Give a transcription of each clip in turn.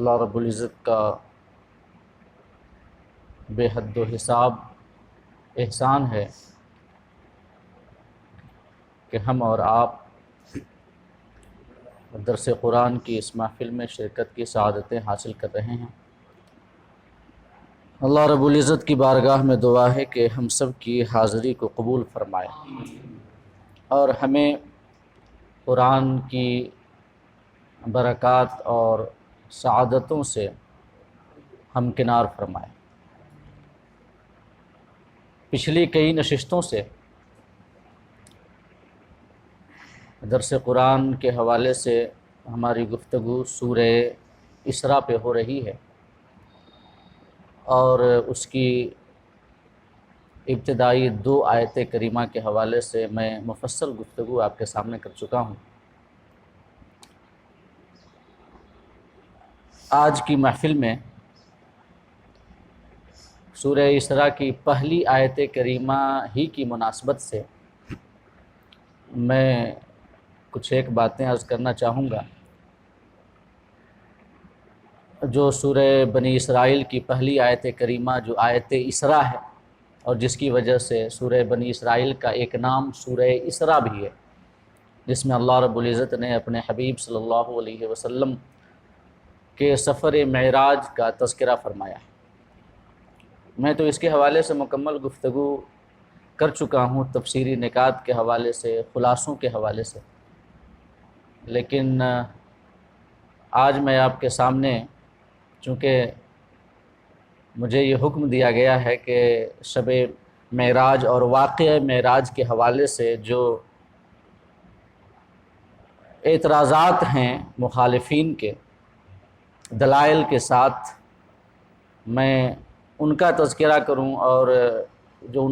اللہ رب العزت کا بے حد و حساب احسان ہے کہ ہم اور آپ درس قرآن کی اس محفل میں شرکت کی سعادتیں حاصل کر رہے ہیں۔ اللہ رب العزت کی بارگاہ میں دعا ہے کہ ہم سب کی حاضری کو قبول فرمائے اور ہمیں قرآن کی برکات اور سعادتوں سے ہمکنار فرمائے۔ پچھلی کئی نشستوں سے درس قرآن کے حوالے سے ہماری گفتگو سورہ اسراء پہ ہو رہی ہے اور اس کی ابتدائی 2 آیت کریمہ کے حوالے سے میں مفصل گفتگو آپ کے سامنے کر چکا ہوں۔ آج کی محفل میں سورہ اسراء کی پہلی آیت کریمہ ہی کی مناسبت سے میں کچھ ایک باتیں عرض کرنا چاہوں گا۔ جو سورہ بنی اسرائیل کی پہلی آیت کریمہ جو آیت اسراء ہے اور جس کی وجہ سے سورہ بنی اسرائیل کا ایک نام سورہ اسراء بھی ہے، جس میں اللہ رب العزت نے اپنے حبیب صلی اللہ علیہ وسلم کے سفر معراج کا تذکرہ فرمایا ہے۔ میں تو اس کے حوالے سے مکمل گفتگو کر چکا ہوں، تفسیری نکات کے حوالے سے، خلاصوں کے حوالے سے، لیکن آج میں آپ کے سامنے، چونکہ مجھے یہ حکم دیا گیا ہے کہ شب معراج اور واقعہ معراج کے حوالے سے جو اعتراضات ہیں مخالفین کے دلائل کے ساتھ، میں ان کا تذکرہ کروں اور جو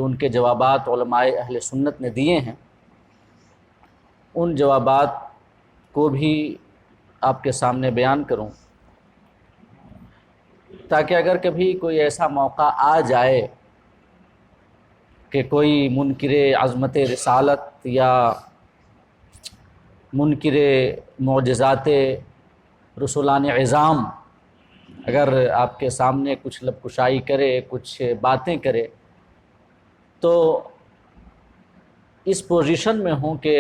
ان کے جوابات علماء اہل سنت نے دیے ہیں ان جوابات کو بھی آپ کے سامنے بیان کروں، تاکہ اگر کبھی کوئی ایسا موقع آ جائے کہ کوئی منکر عظمت رسالت یا منکر معجزات رسولان عظام اگر آپ کے سامنے کچھ لب کشائی کرے، کچھ باتیں کرے، تو اس پوزیشن میں ہوں کہ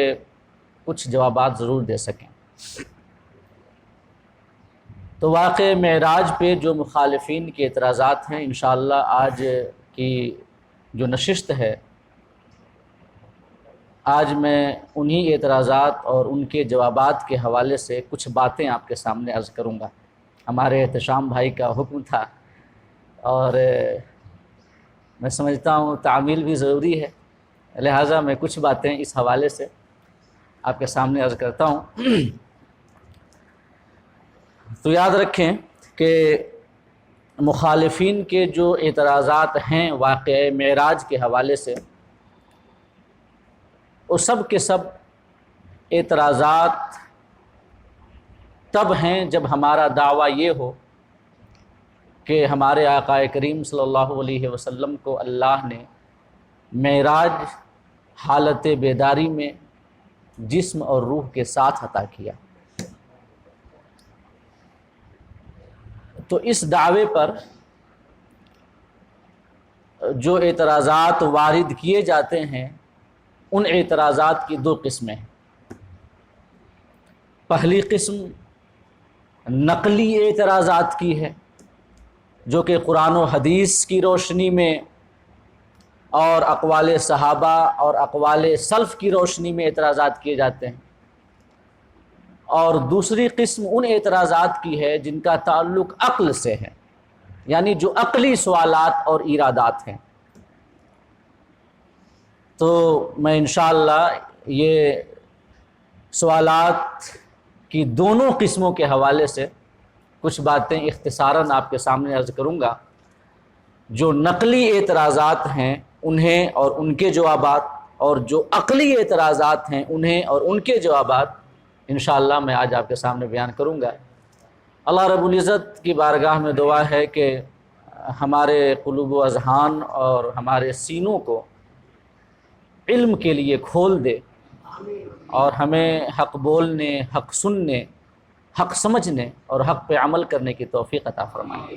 کچھ جوابات ضرور دے سکیں۔ تو واقع معراج پہ جو مخالفین کے اعتراضات ہیں، انشاءاللہ آج کی جو نشست ہے، آج میں انہی اعتراضات اور ان کے جوابات کے حوالے سے کچھ باتیں آپ کے سامنے عرض کروں گا۔ ہمارے احتشام بھائی کا حکم تھا اور میں سمجھتا ہوں تعمیل بھی ضروری ہے، لہٰذا میں کچھ باتیں اس حوالے سے آپ کے سامنے عرض کرتا ہوں۔ تو یاد رکھیں کہ مخالفین کے جو اعتراضات ہیں واقعہ معراج کے حوالے سے، وہ سب کے سب اعتراضات تب ہیں جب ہمارا دعویٰ یہ ہو کہ ہمارے آقا کریم صلی اللہ علیہ وسلم کو اللہ نے معراج حالت بیداری میں جسم اور روح کے ساتھ عطا کیا۔ تو اس دعوے پر جو اعتراضات وارد کیے جاتے ہیں، ان اعتراضات کی 2 قسمیں ہیں۔ پہلی قسم نقلی اعتراضات کی ہے، جو کہ قرآن و حدیث کی روشنی میں اور اقوال صحابہ اور اقوال سلف کی روشنی میں اعتراضات کیے جاتے ہیں، اور دوسری قسم ان اعتراضات کی ہے جن کا تعلق عقل سے ہے، یعنی جو عقلی سوالات اور ایرادات ہیں۔ تو میں انشاءاللہ یہ سوالات کی دونوں قسموں کے حوالے سے کچھ باتیں اختصاراً آپ کے سامنے عرض کروں گا۔ جو نقلی اعتراضات ہیں انہیں اور ان کے جوابات، اور جو عقلی اعتراضات ہیں انہیں اور ان کے جوابات انشاءاللہ میں آج آپ کے سامنے بیان کروں گا۔ اللہ رب العزت کی بارگاہ میں دعا ہے کہ ہمارے قلوب و اذہان اور ہمارے سینوں کو علم کے لیے کھول دے اور ہمیں حق بولنے، حق سننے، حق سمجھنے اور حق پہ عمل کرنے کی توفیق عطا فرمائے۔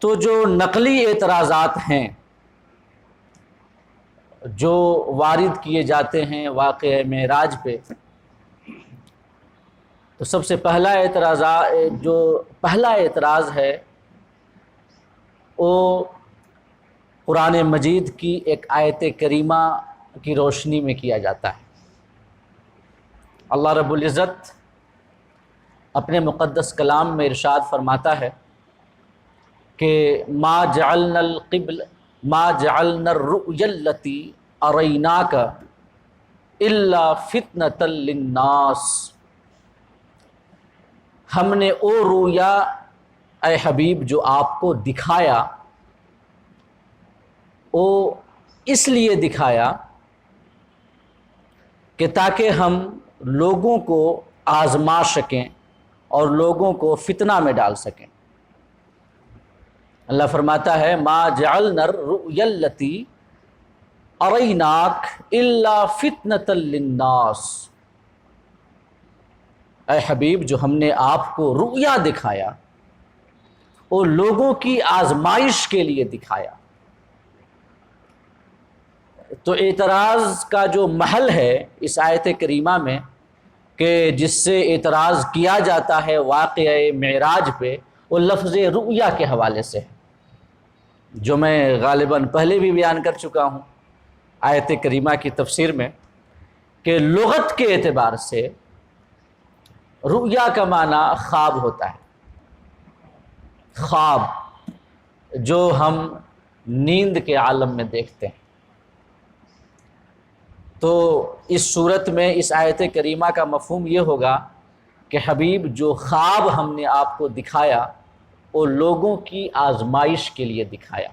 تو جو نقلی اعتراضات ہیں جو وارد کیے جاتے ہیں واقعہ معراج پہ، تو سب سے پہلا اعتراض ہے وہ قرآن مجید کی ایک آیت کریمہ کی روشنی میں کیا جاتا ہے۔ اللہ رب العزت اپنے مقدس کلام میں ارشاد فرماتا ہے کہ ما جعلنا الرؤیا التي اریناک الا فتنۃ للناس، ہم نے او رویا اے حبیب جو آپ کو دکھایا، وہ اس لیے دکھایا کہ تاکہ ہم لوگوں کو آزما سکیں اور لوگوں کو فتنہ میں ڈال سکیں۔ اللہ فرماتا ہے ما جعلنا الرؤیا التي اریناک الا فتنۃ للناس، اے حبیب جو ہم نے آپ کو رؤیا دکھایا وہ لوگوں کی آزمائش کے لیے دکھایا۔ تو اعتراض کا جو محل ہے اس آیت کریمہ میں کہ جس سے اعتراض کیا جاتا ہے واقعہ معراج پہ، وہ لفظ رؤیا کے حوالے سے ہے، جو میں غالباً پہلے بھی بیان کر چکا ہوں آیت کریمہ کی تفسیر میں، کہ لغت کے اعتبار سے رؤیا کا معنی خواب ہوتا ہے، خواب جو ہم نیند کے عالم میں دیکھتے ہیں۔ تو اس صورت میں اس آیت کریمہ کا مفہوم یہ ہوگا کہ حبیب جو خواب ہم نے آپ کو دکھایا وہ لوگوں کی آزمائش کے لیے دکھایا،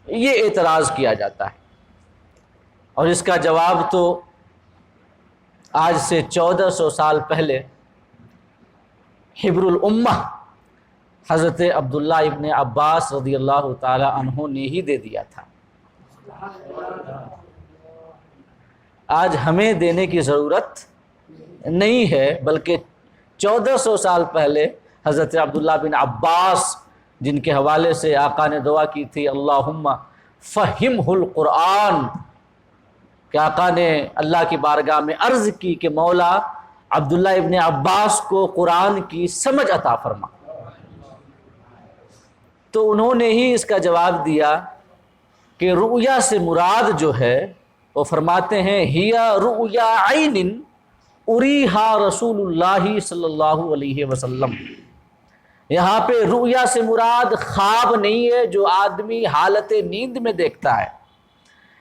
یہ اعتراض کیا جاتا ہے۔ اور اس کا جواب تو آج سے 1400 سال پہلے حبر الامہ حضرت عبداللہ ابن عباس رضی اللہ تعالی عنہ نے ہی دے دیا تھا۔ آج ہمیں دینے کی ضرورت نہیں ہے، بلکہ 1400 سال پہلے حضرت عبداللہ بن عباس، جن کے حوالے سے آقا نے دعا کی تھی اللہم فہمہ القرآن، کہ آقا نے اللہ کی بارگاہ میں عرض کی کہ مولا عبداللہ ابن عباس کو قرآن کی سمجھ عطا فرما، تو انہوں نے ہی اس کا جواب دیا کہ رؤیا سے مراد جو ہے وہ فرماتے ہیں ہیا رؤیا عین اریہا رسول اللہ صلی اللہ علیہ وسلم۔ یہاں پہ رؤیا سے مراد خواب نہیں ہے جو آدمی حالت نیند میں دیکھتا ہے،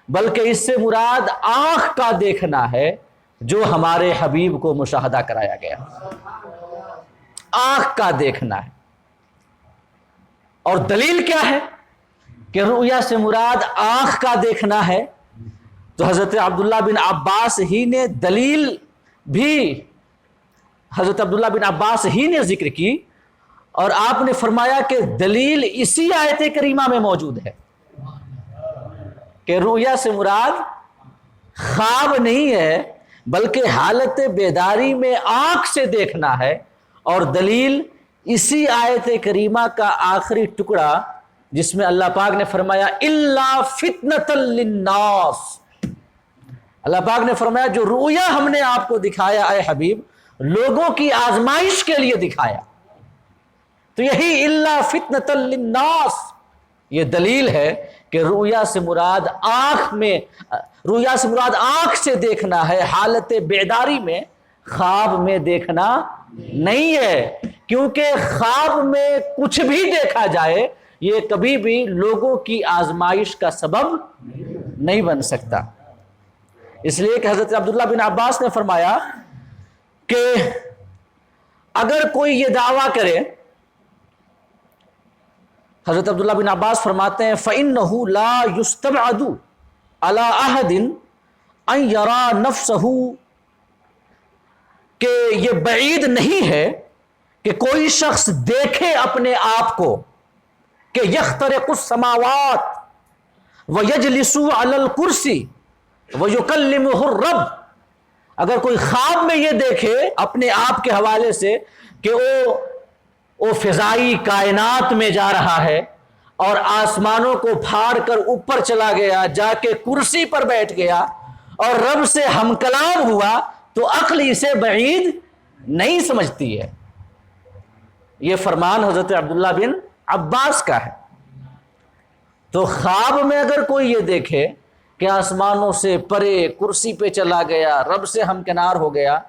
بلکہ اس سے مراد آنکھ کا دیکھنا ہے جو ہمارے حبیب کو مشاہدہ کرایا گیا، آنکھ کا دیکھنا ہے۔ اور دلیل کیا ہے کہ رؤیا سے مراد آنکھ کا دیکھنا ہے؟ تو حضرت عبداللہ بن عباس ہی نے دلیل بھی حضرت عبداللہ بن عباس ہی نے ذکر کی، اور آپ نے فرمایا کہ دلیل اسی آیت کریمہ میں موجود ہے کہ رؤیا سے مراد خواب نہیں ہے بلکہ حالت بیداری میں آنکھ سے دیکھنا ہے، اور دلیل اسی آیت کریمہ کا آخری ٹکڑا جس میں اللہ پاک نے فرمایا الا فتنۃ للناس۔ اللہ پاک نے فرمایا جو رؤیا ہم نے آپ کو دکھایا اے حبیب لوگوں کی آزمائش کے لیے دکھایا، تو یہی الا فتنۃ للناس یہ دلیل ہے کہ رؤیا سے مراد آنکھ سے دیکھنا ہے، حالت بیداری میں، خواب میں دیکھنا نہیں ہے، کیونکہ خواب میں کچھ بھی دیکھا جائے یہ کبھی بھی لوگوں کی آزمائش کا سبب نہیں بن سکتا۔ اس لیے کہ حضرت عبداللہ بن عباس نے فرمایا کہ اگر کوئی یہ دعویٰ کرے، حضرت عبداللہ بن عباس فرماتے ہیں فَإِنَّهُ لَا يُسْتَبْعَدُ عَلَىٰ أَحَدٍ أَن يَرَىٰ نَفْسَهُ، کہ یہ بعید نہیں ہے کہ کوئی شخص دیکھے اپنے آپ کو کہ یخترق السماوات ویجلس علی الکرسی ویکلمہ الرب اگر کوئی خواب میں یہ دیکھے اپنے آپ کے حوالے سے کہ وہ فضائی کائنات میں جا رہا ہے اور آسمانوں کو پھاڑ کر اوپر چلا گیا، جا کے کرسی پر بیٹھ گیا اور رب سے ہم کلام ہوا، تو عقل اسے بعید نہیں سمجھتی ہے۔ یہ فرمان حضرت عبداللہ بن عباس کا ہے۔ تو خواب میں اگر کوئی یہ دیکھے کہ آسمانوں سے پرے کرسی پہ چلا گیا، رب سے ہمکنار ہو گیا،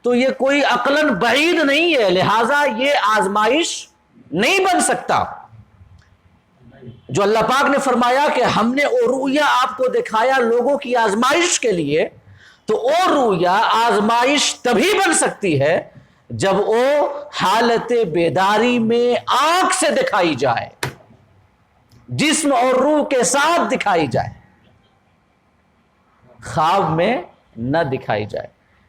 تو یہ کوئی عقلاً بعید نہیں ہے، لہٰذا یہ آزمائش نہیں بن سکتا۔ جو اللہ پاک نے فرمایا کہ ہم نے او رؤیا آپ کو دکھایا لوگوں کی آزمائش کے لیے، تو او رؤیا آزمائش تبھی بن سکتی ہے جب وہ حالت بیداری میں آنکھ سے دکھائی جائے، جسم اور روح کے ساتھ دکھائی جائے، خواب میں نہ دکھائی جائے۔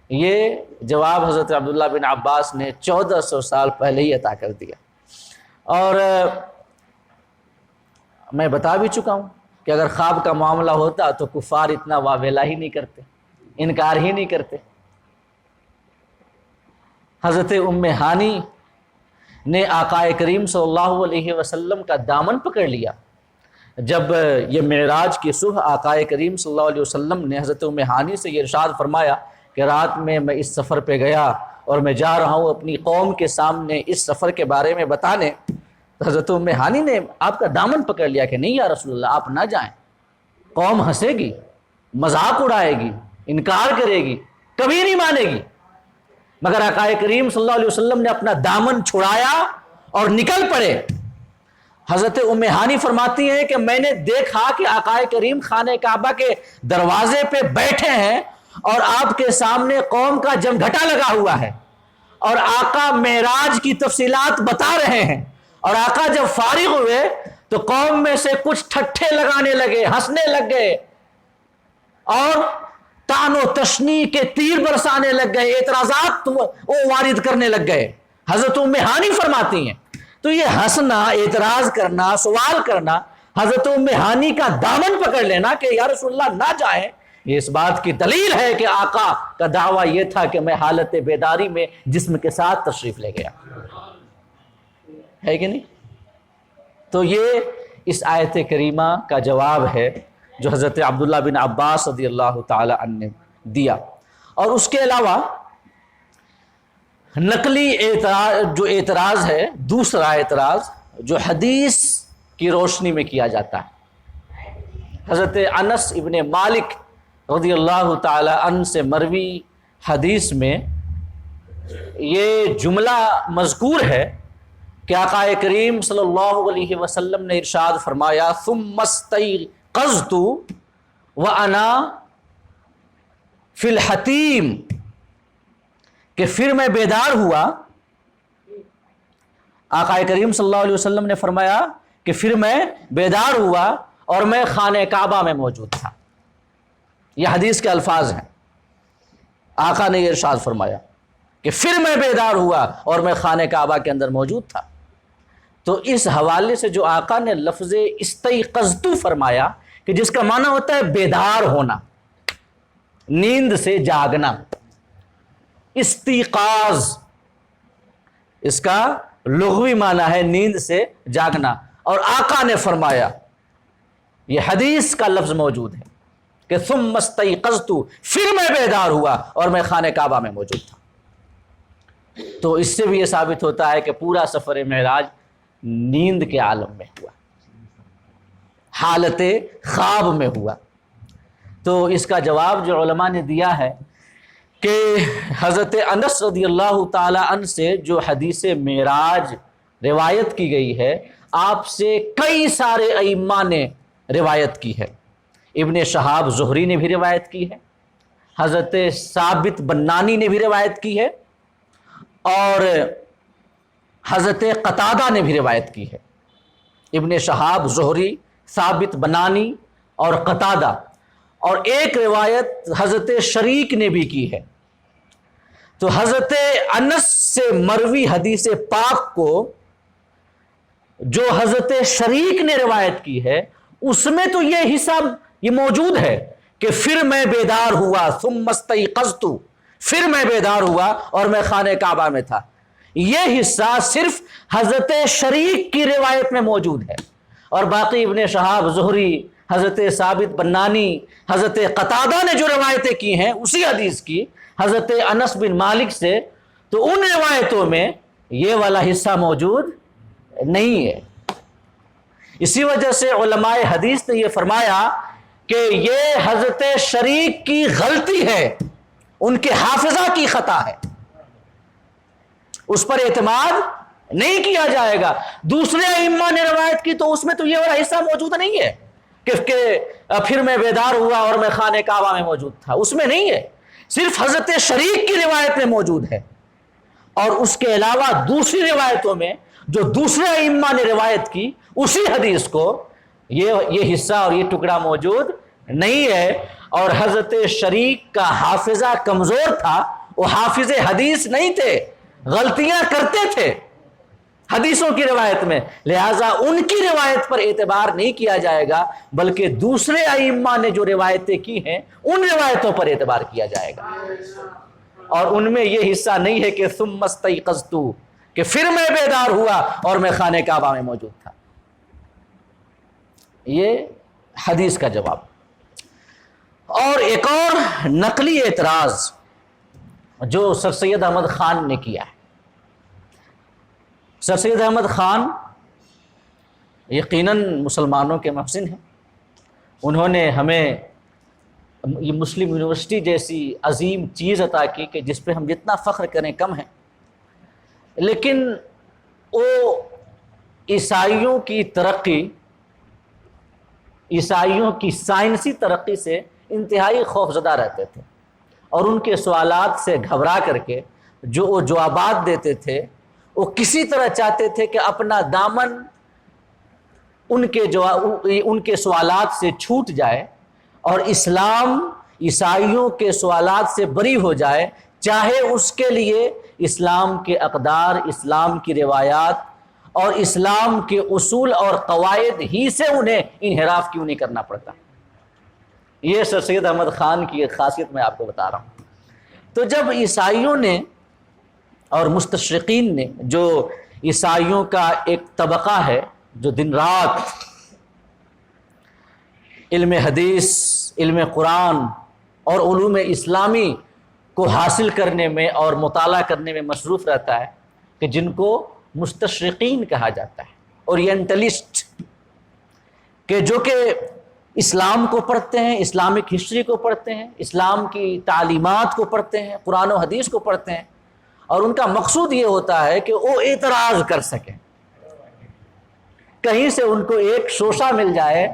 یہ جواب حضرت عبداللہ بن عباس نے 1400 سال پہلے ہی عطا کر دیا۔ اور میں بتا بھی چکا ہوں کہ اگر خواب کا معاملہ ہوتا تو کفار اتنا واویلا ہی نہیں کرتے، انکار ہی نہیں کرتے۔ حضرت ام ہانی نے آقا کریم صلی اللہ علیہ وسلم کا دامن پکڑ لیا۔ جب یہ معراج کی صبح آقا کریم صلی اللہ علیہ وسلم نے حضرت ام ہانی سے یہ ارشاد فرمایا کہ رات میں اس سفر پہ گیا اور میں جا رہا ہوں اپنی قوم کے سامنے اس سفر کے بارے میں بتانے، تو حضرت ام ہانی نے آپ کا دامن پکڑ لیا کہ نہیں یا رسول اللہ آپ نہ جائیں، قوم ہنسے گی، مذاق اڑائے گی، انکار کرے گی، کبھی نہیں مانے گی۔ مگر آقا کریم صلی اللہ علیہ وسلم نے اپنا دامن چھڑایا اور نکل پڑے۔ حضرت ام ہانی فرماتی ہیں کہ میں نے دیکھا کہ آقا کریم خانہ کعبہ کے دروازے پہ بیٹھے ہیں اور آپ کے سامنے قوم کا جمگھٹا لگا ہوا ہے، اور آقا معراج کی تفصیلات بتا رہے ہیں، اور آقا جب فارغ ہوئے تو قوم میں سے کچھ ٹھٹھے لگانے لگے، ہنسنے لگ گئے، اور طعن و تشنیع کے تیر برسانے لگ گئے، اعتراضات وہ وارد کرنے لگ گئے۔ حضرت ام ہانی فرماتی ہیں تو یہ ہنسنا، اعتراض کرنا، سوال کرنا، حضرت ام ہانی کا دامن پکڑ لینا کہ یا رسول اللہ نہ جائیں، یہ اس بات کی دلیل ہے کہ آقا کا دعویٰ یہ تھا کہ میں حالت بیداری میں جسم کے ساتھ تشریف لے گیا، ہے کہ نہیں؟ تو یہ اس آیت کریمہ کا جواب ہے جو حضرت عبداللہ بن عباس رضی اللہ تعالی عنہ نے دیا۔ اور اس کے علاوہ نقلی جو اعتراض ہے، دوسرا اعتراض جو حدیث کی روشنی میں کیا جاتا ہے، حضرت انس ابن مالک رضی اللہ تعالی عنہ سے مروی حدیث میں یہ جملہ مذکور ہے کہ آقا کریم صلی اللہ علیہ وسلم نے ارشاد فرمایا ثم استيقظت وانا فی الحتیم، کہ پھر میں بیدار ہوا۔ آقا کریم صلی اللہ علیہ وسلم نے فرمایا کہ پھر میں بیدار ہوا اور میں خانہ کعبہ میں موجود تھا۔ یہ حدیث کے الفاظ ہیں، آقا نے یہ ارشاد فرمایا کہ پھر میں بیدار ہوا اور میں خانہ کعبہ کے اندر موجود تھا۔ تو اس حوالے سے جو آقا نے لفظ استیقظت فرمایا کہ جس کا معنی ہوتا ہے بیدار ہونا، نیند سے جاگنا، استیقاظ اس کا لغوی معنی ہے نیند سے جاگنا، اور آقا نے فرمایا، یہ حدیث کا لفظ موجود ہے کہ ثم استیقظت، پھر میں بیدار ہوا اور میں خانہ کعبہ میں موجود تھا۔ تو اس سے بھی یہ ثابت ہوتا ہے کہ پورا سفر معراج نیند کے عالم میں ہوا، حالت خواب میں ہوا۔ تو اس کا جواب جو علماء نے دیا ہے کہ حضرت انس رضی اللہ تعالی عنہ سے جو حدیث معراج روایت کی گئی ہے، آپ سے کئی سارے ائمہ نے روایت کی ہے۔ ابن شہاب زہری نے بھی روایت کی ہے، حضرت ثابت بنانی نے بھی روایت کی ہے، اور حضرت قتادہ نے بھی روایت کی ہے۔ ابن شہاب زہری، ثابت بنانی اور قتادہ، اور ایک روایت حضرت شریک نے بھی کی ہے۔ تو حضرت انس سے مروی حدیث پاک کو جو حضرت شریک نے روایت کی ہے، اس میں تو یہ حصہ یہ موجود ہے کہ کہ پھر میں بیدار ہوا، ثم استيقظت، پھر میں بیدار ہوا اور میں خانہ کعبہ میں تھا. یہ حصہ صرف حضرت شریک کی روایت میں موجود ہے، اور باقی ابن شہاب زہری، حضرت ثابت بنانی، حضرت قتادہ نے جو روایتیں کی ہیں اسی حدیث کی، حضرت انس بن مالک سے، تو ان روایتوں میں یہ والا حصہ موجود نہیں ہے. اسی وجہ سے علماء حدیث نے یہ فرمایا کہ یہ حضرت شریک کی غلطی ہے، ان کے حافظہ کی خطا ہے، اس پر اعتماد نہیں کیا جائے گا. دوسرے ائمہ نے روایت کی تو اس میں تو یہ والا حصہ موجود نہیں ہے کہ پھر میں بیدار ہوا اور میں خانہ کعبہ میں موجود تھا، اس میں نہیں ہے. صرف حضرت شریک کی روایت میں موجود ہے، اور اس کے علاوہ دوسری روایتوں میں جو دوسرے ائمہ نے روایت کی اسی حدیث کو یہ حصہ اور یہ ٹکڑا موجود نہیں ہے. اور حضرت شریک کا حافظہ کمزور تھا، وہ حافظ حدیث نہیں تھے، غلطیاں کرتے تھے حدیثوں کی روایت میں، لہٰذا ان کی روایت پر اعتبار نہیں کیا جائے گا، بلکہ دوسرے ائمہ نے جو روایتیں کی ہیں ان روایتوں پر اعتبار کیا جائے گا. اور ان میں یہ حصہ نہیں ہے کہ ثم استيقظت، کہ پھر میں بیدار ہوا اور میں خانہ کعبہ میں موجود تھا. یہ حدیث کا جواب. اور ایک اور نقلی اعتراض جو سر سید احمد خان نے کیا ہے. سر سید احمد خان یقیناً مسلمانوں کے محسن ہیں، انہوں نے ہمیں یہ مسلم یونیورسٹی جیسی عظیم چیز عطا کی کہ جس پہ ہم جتنا فخر کریں کم ہے. لیکن وہ عیسائیوں کی ترقی، عیسائیوں کی سائنسی ترقی سے انتہائی خوفزدہ رہتے تھے، اور ان کے سوالات سے گھبرا کر کے جو وہ جوابات دیتے تھے وہ کسی طرح چاہتے تھے کہ اپنا دامن ان کے سوالات سے چھوٹ جائے اور اسلام عیسائیوں کے سوالات سے بری ہو جائے، چاہے اس کے لیے اسلام کے اقدار، اسلام کی روایات اور اسلام کے اصول اور قواعد ہی سے انہیں انحراف کیوں نہیں کرنا پڑتا. یہ سر سید احمد خان کی ایک خاصیت میں آپ کو بتا رہا ہوں. تو جب عیسائیوں نے اور مستشرقین نے، جو عیسائیوں کا ایک طبقہ ہے جو دن رات علم حدیث، علم قرآن اور علوم اسلامی کو حاصل کرنے میں اور مطالعہ کرنے میں مصروف رہتا ہے، کہ جن کو مستشرقین کہا جاتا ہے، اورینٹلسٹ، کہ جو کہ اسلام کو پڑھتے ہیں، اسلامک ہسٹری کو پڑھتے ہیں، اسلام کی تعلیمات کو پڑھتے ہیں، قرآن و حدیث کو پڑھتے ہیں، اور ان کا مقصود یہ ہوتا ہے کہ وہ اعتراض کر سکیں، کہیں سے ان کو ایک شوشہ مل جائے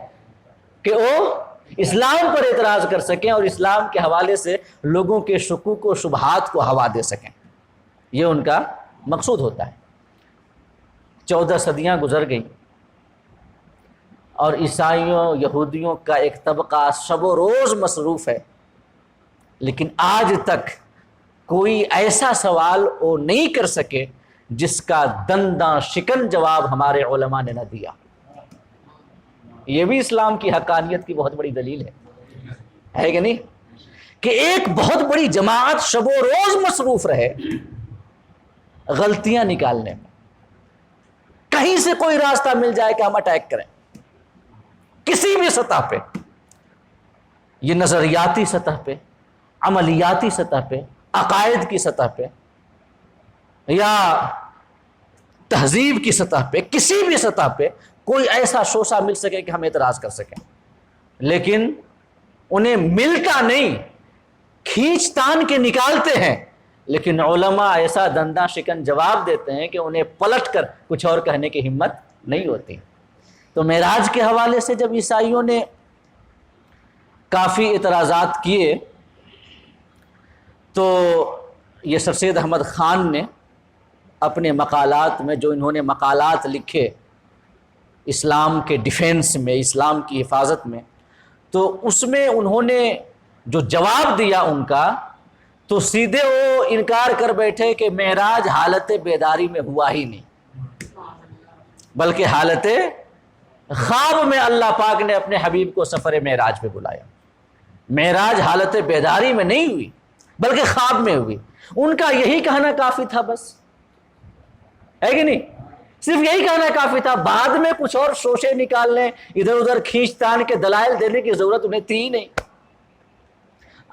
کہ وہ اسلام پر اعتراض کر سکیں اور اسلام کے حوالے سے لوگوں کے شکوک و شبہات کو ہوا دے سکیں. یہ ان کا مقصود ہوتا ہے. 14 صدیاں گزر گئیں اور عیسائیوں، یہودیوں کا ایک طبقہ شب و روز مصروف ہے، لیکن آج تک کوئی ایسا سوال وہ نہیں کر سکے جس کا دنداں شکن جواب ہمارے علماء نے نہ دیا. یہ بھی اسلام کی حقانیت کی بہت بڑی دلیل ہے کہ نہیں؟ کہ ایک بہت بڑی جماعت شب و روز مصروف رہے غلطیاں نکالنے میں، کہیں سے کوئی راستہ مل جائے کہ ہم اٹیک کریں، کسی بھی سطح پہ، یہ نظریاتی سطح پہ، عملیاتی سطح پہ، عقائد کی سطح پہ یا تہذیب کی سطح پہ، کسی بھی سطح پہ کوئی ایسا شوشہ مل سکے کہ ہم اعتراض کر سکیں. لیکن انہیں ملتا نہیں، کھینچ تان کے نکالتے ہیں، لیکن علماء ایسا دنداں شکن جواب دیتے ہیں کہ انہیں پلٹ کر کچھ اور کہنے کی ہمت نہیں ہوتی. تو معراج کے حوالے سے جب عیسائیوں نے کافی اعتراضات کیے تو یہ سر سید احمد خان نے اپنے مقالات میں، جو انہوں نے مقالات لکھے اسلام کے ڈیفینس میں، اسلام کی حفاظت میں، تو اس میں انہوں نے جو جواب دیا ان کا، تو سیدھے وہ انکار کر بیٹھے کہ معراج حالت بیداری میں ہوا ہی نہیں، بلکہ حالت خواب میں اللہ پاک نے اپنے حبیب کو سفر معراج پہ بلایا. معراج حالت بیداری میں نہیں ہوئی بلکہ خواب میں ہوئی. ان کا یہی کہنا کافی تھا بس، ہے کہ نہیں؟ صرف یہی کہنا کافی تھا. بعد میں کچھ اور شوشے نکال لیں، ادھر ادھر کھینچ تان کے دلائل دینے کی ضرورت انہیں تھی ہی نہیں.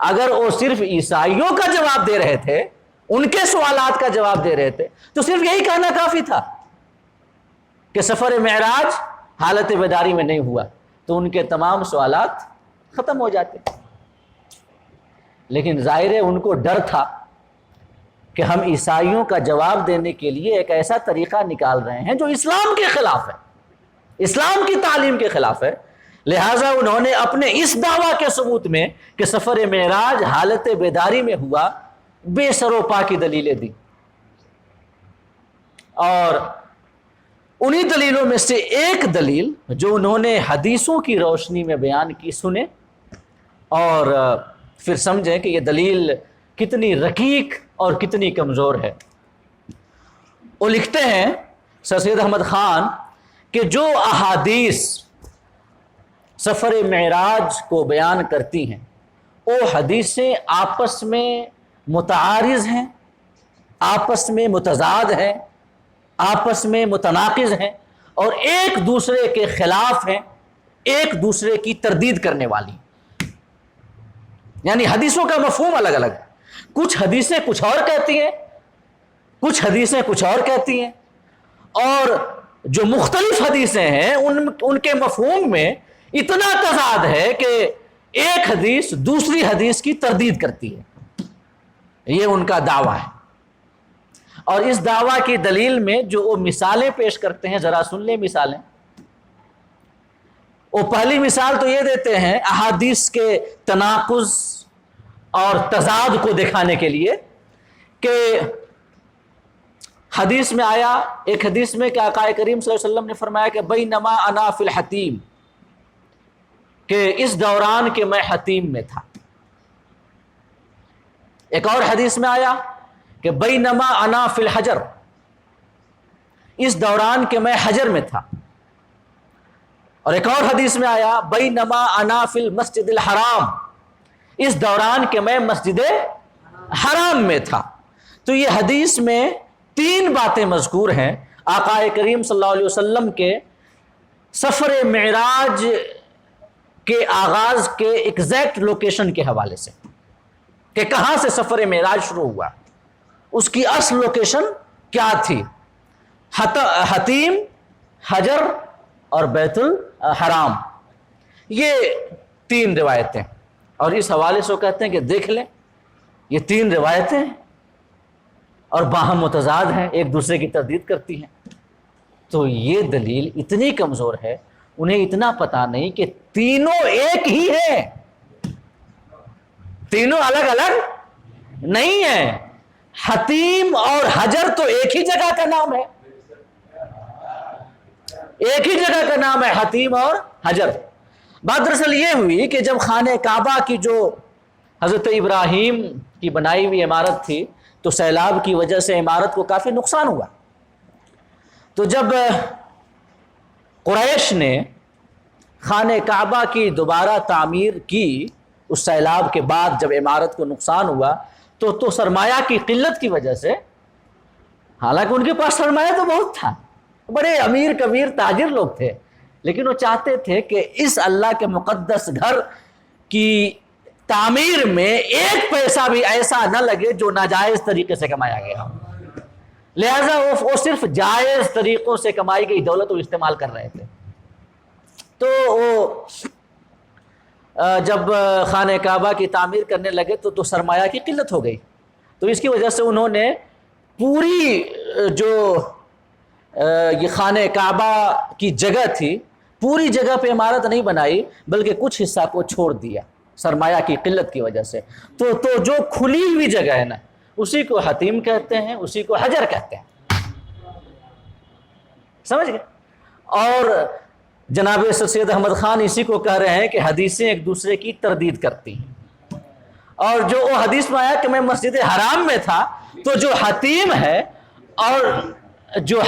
اگر وہ صرف عیسائیوں کا جواب دے رہے تھے، ان کے سوالات کا جواب دے رہے تھے، تو صرف یہی کہنا کافی تھا کہ سفر معراج حالت بیداری میں نہیں ہوا، تو ان کے تمام سوالات ختم ہو جاتے. لیکن ظاہر ہے ان کو ڈر تھا کہ ہم عیسائیوں کا جواب دینے کے لیے ایک ایسا طریقہ نکال رہے ہیں جو اسلام کے خلاف ہے، اسلام کی تعلیم کے خلاف ہے. لہٰذا انہوں نے اپنے اس دعویٰ کے ثبوت میں کہ سفر معراج حالت بیداری میں ہوا بے سر و پا کی دلیلیں دی. اور انہی دلیلوں میں سے ایک دلیل جو انہوں نے حدیثوں کی روشنی میں بیان کی، سنیں اور پھر سمجھیں کہ یہ دلیل کتنی رقیق اور کتنی کمزور ہے. وہ لکھتے ہیں سر سید احمد خان کہ جو احادیث سفر معراج کو بیان کرتی ہیں وہ حدیثیں آپس میں متعارض ہیں، آپس میں متضاد ہیں، آپس میں متناقض ہیں اور ایک دوسرے کے خلاف ہیں، ایک دوسرے کی تردید کرنے والی. یعنی حدیثوں کا مفہوم الگ الگ ہے. کچھ حدیثیں کچھ اور کہتی ہیں، کچھ حدیثیں کچھ اور کہتی ہیں، اور جو مختلف حدیثیں ہیں ان کے مفہوم میں اتنا تضاد ہے کہ ایک حدیث دوسری حدیث کی تردید کرتی ہے. یہ ان کا دعویٰ ہے. اور اس دعویٰ کی دلیل میں جو وہ مثالیں پیش کرتے ہیں، ذرا سن لیں مثالیں. وہ پہلی مثال تو یہ دیتے ہیں احادیث کے تناقض اور تضاد کو دکھانے کے لیے کہ حدیث میں آیا، ایک حدیث میں کہ آقا کریم صلی اللہ علیہ وسلم نے فرمایا کہ بینما انا فی الحتیم، کہ اس دوران کہ میں حتیم میں تھا. ایک اور حدیث میں آیا کہ بینما انا فی الحجر، اس دوران کہ میں حجر میں تھا. اور ایک اور حدیث میں آیا بینما انا فی المسجد الحرام، اس دوران کہ میں مسجد حرام میں تھا. تو یہ حدیث میں تین باتیں مذکور ہیں آقا کریم صلی اللہ علیہ وسلم کے سفر معراج کے آغاز کے ایگزیکٹ لوکیشن کے حوالے سے، کہ کہاں سے سفر معراج شروع ہوا، اس کی اصل لوکیشن کیا تھی. حتیم، حجر اور بیت الحرام، یہ تین روایتیں. اور اس حوالے سے وہ کہتے ہیں کہ دیکھ لیں یہ تین روایتیں اور باہم متضاد ہیں، ایک دوسرے کی تردید کرتی ہیں. تو یہ دلیل اتنی کمزور ہے، انہیں اتنا پتہ نہیں کہ تینوں ایک ہی ہیں، تینوں الگ الگ نہیں ہیں. حتیم اور حجر تو ایک ہی جگہ کا نام ہے، ایک ہی جگہ کا نام ہے حتیم اور حجر. بات دراصل یہ ہوئی کہ جب خانہ کعبہ کی جو حضرت ابراہیم کی بنائی ہوئی عمارت تھی تو سیلاب کی وجہ سے عمارت کو کافی نقصان ہوا. تو جب قریش نے خانہ کعبہ کی دوبارہ تعمیر کی اس سیلاب کے بعد، جب عمارت کو نقصان ہوا تو سرمایہ کی قلت کی وجہ سے، حالانکہ ان کے پاس سرمایہ تو بہت تھا، بڑے امیر کبیر تاجر لوگ تھے، لیکن وہ چاہتے تھے کہ اس اللہ کے مقدس گھر کی تعمیر میں ایک پیسہ بھی ایسا نہ لگے جو ناجائز طریقے سے کمایا گیا. لہذا وہ صرف جائز طریقوں سے کمائی گئی دولت کو استعمال کر رہے تھے. تو وہ جب خانہ کعبہ کی تعمیر کرنے لگے تو سرمایہ کی قلت ہو گئی. تو اس کی وجہ سے انہوں نے پوری جو یہ خانہ کعبہ کی جگہ تھی، پوری جگہ پہ عمارت نہیں بنائی بلکہ کچھ حصہ کو چھوڑ دیا سرمایہ کی قلت کی وجہ سے. تو جو کھلی ہوئی جگہ ہے نا، اسی کو حتیم کہتے ہیں، اسی کو حجر کہتے ہیں. سمجھ گئے؟ اور جناب سر سید احمد خان اسی کو کہہ رہے ہیں کہ حدیثیں ایک دوسرے کی تردید کرتی ہیں. اور جو وہ حدیث میں آیا کہ میں مسجد حرام میں تھا، تو جو حتیم ہے اور جو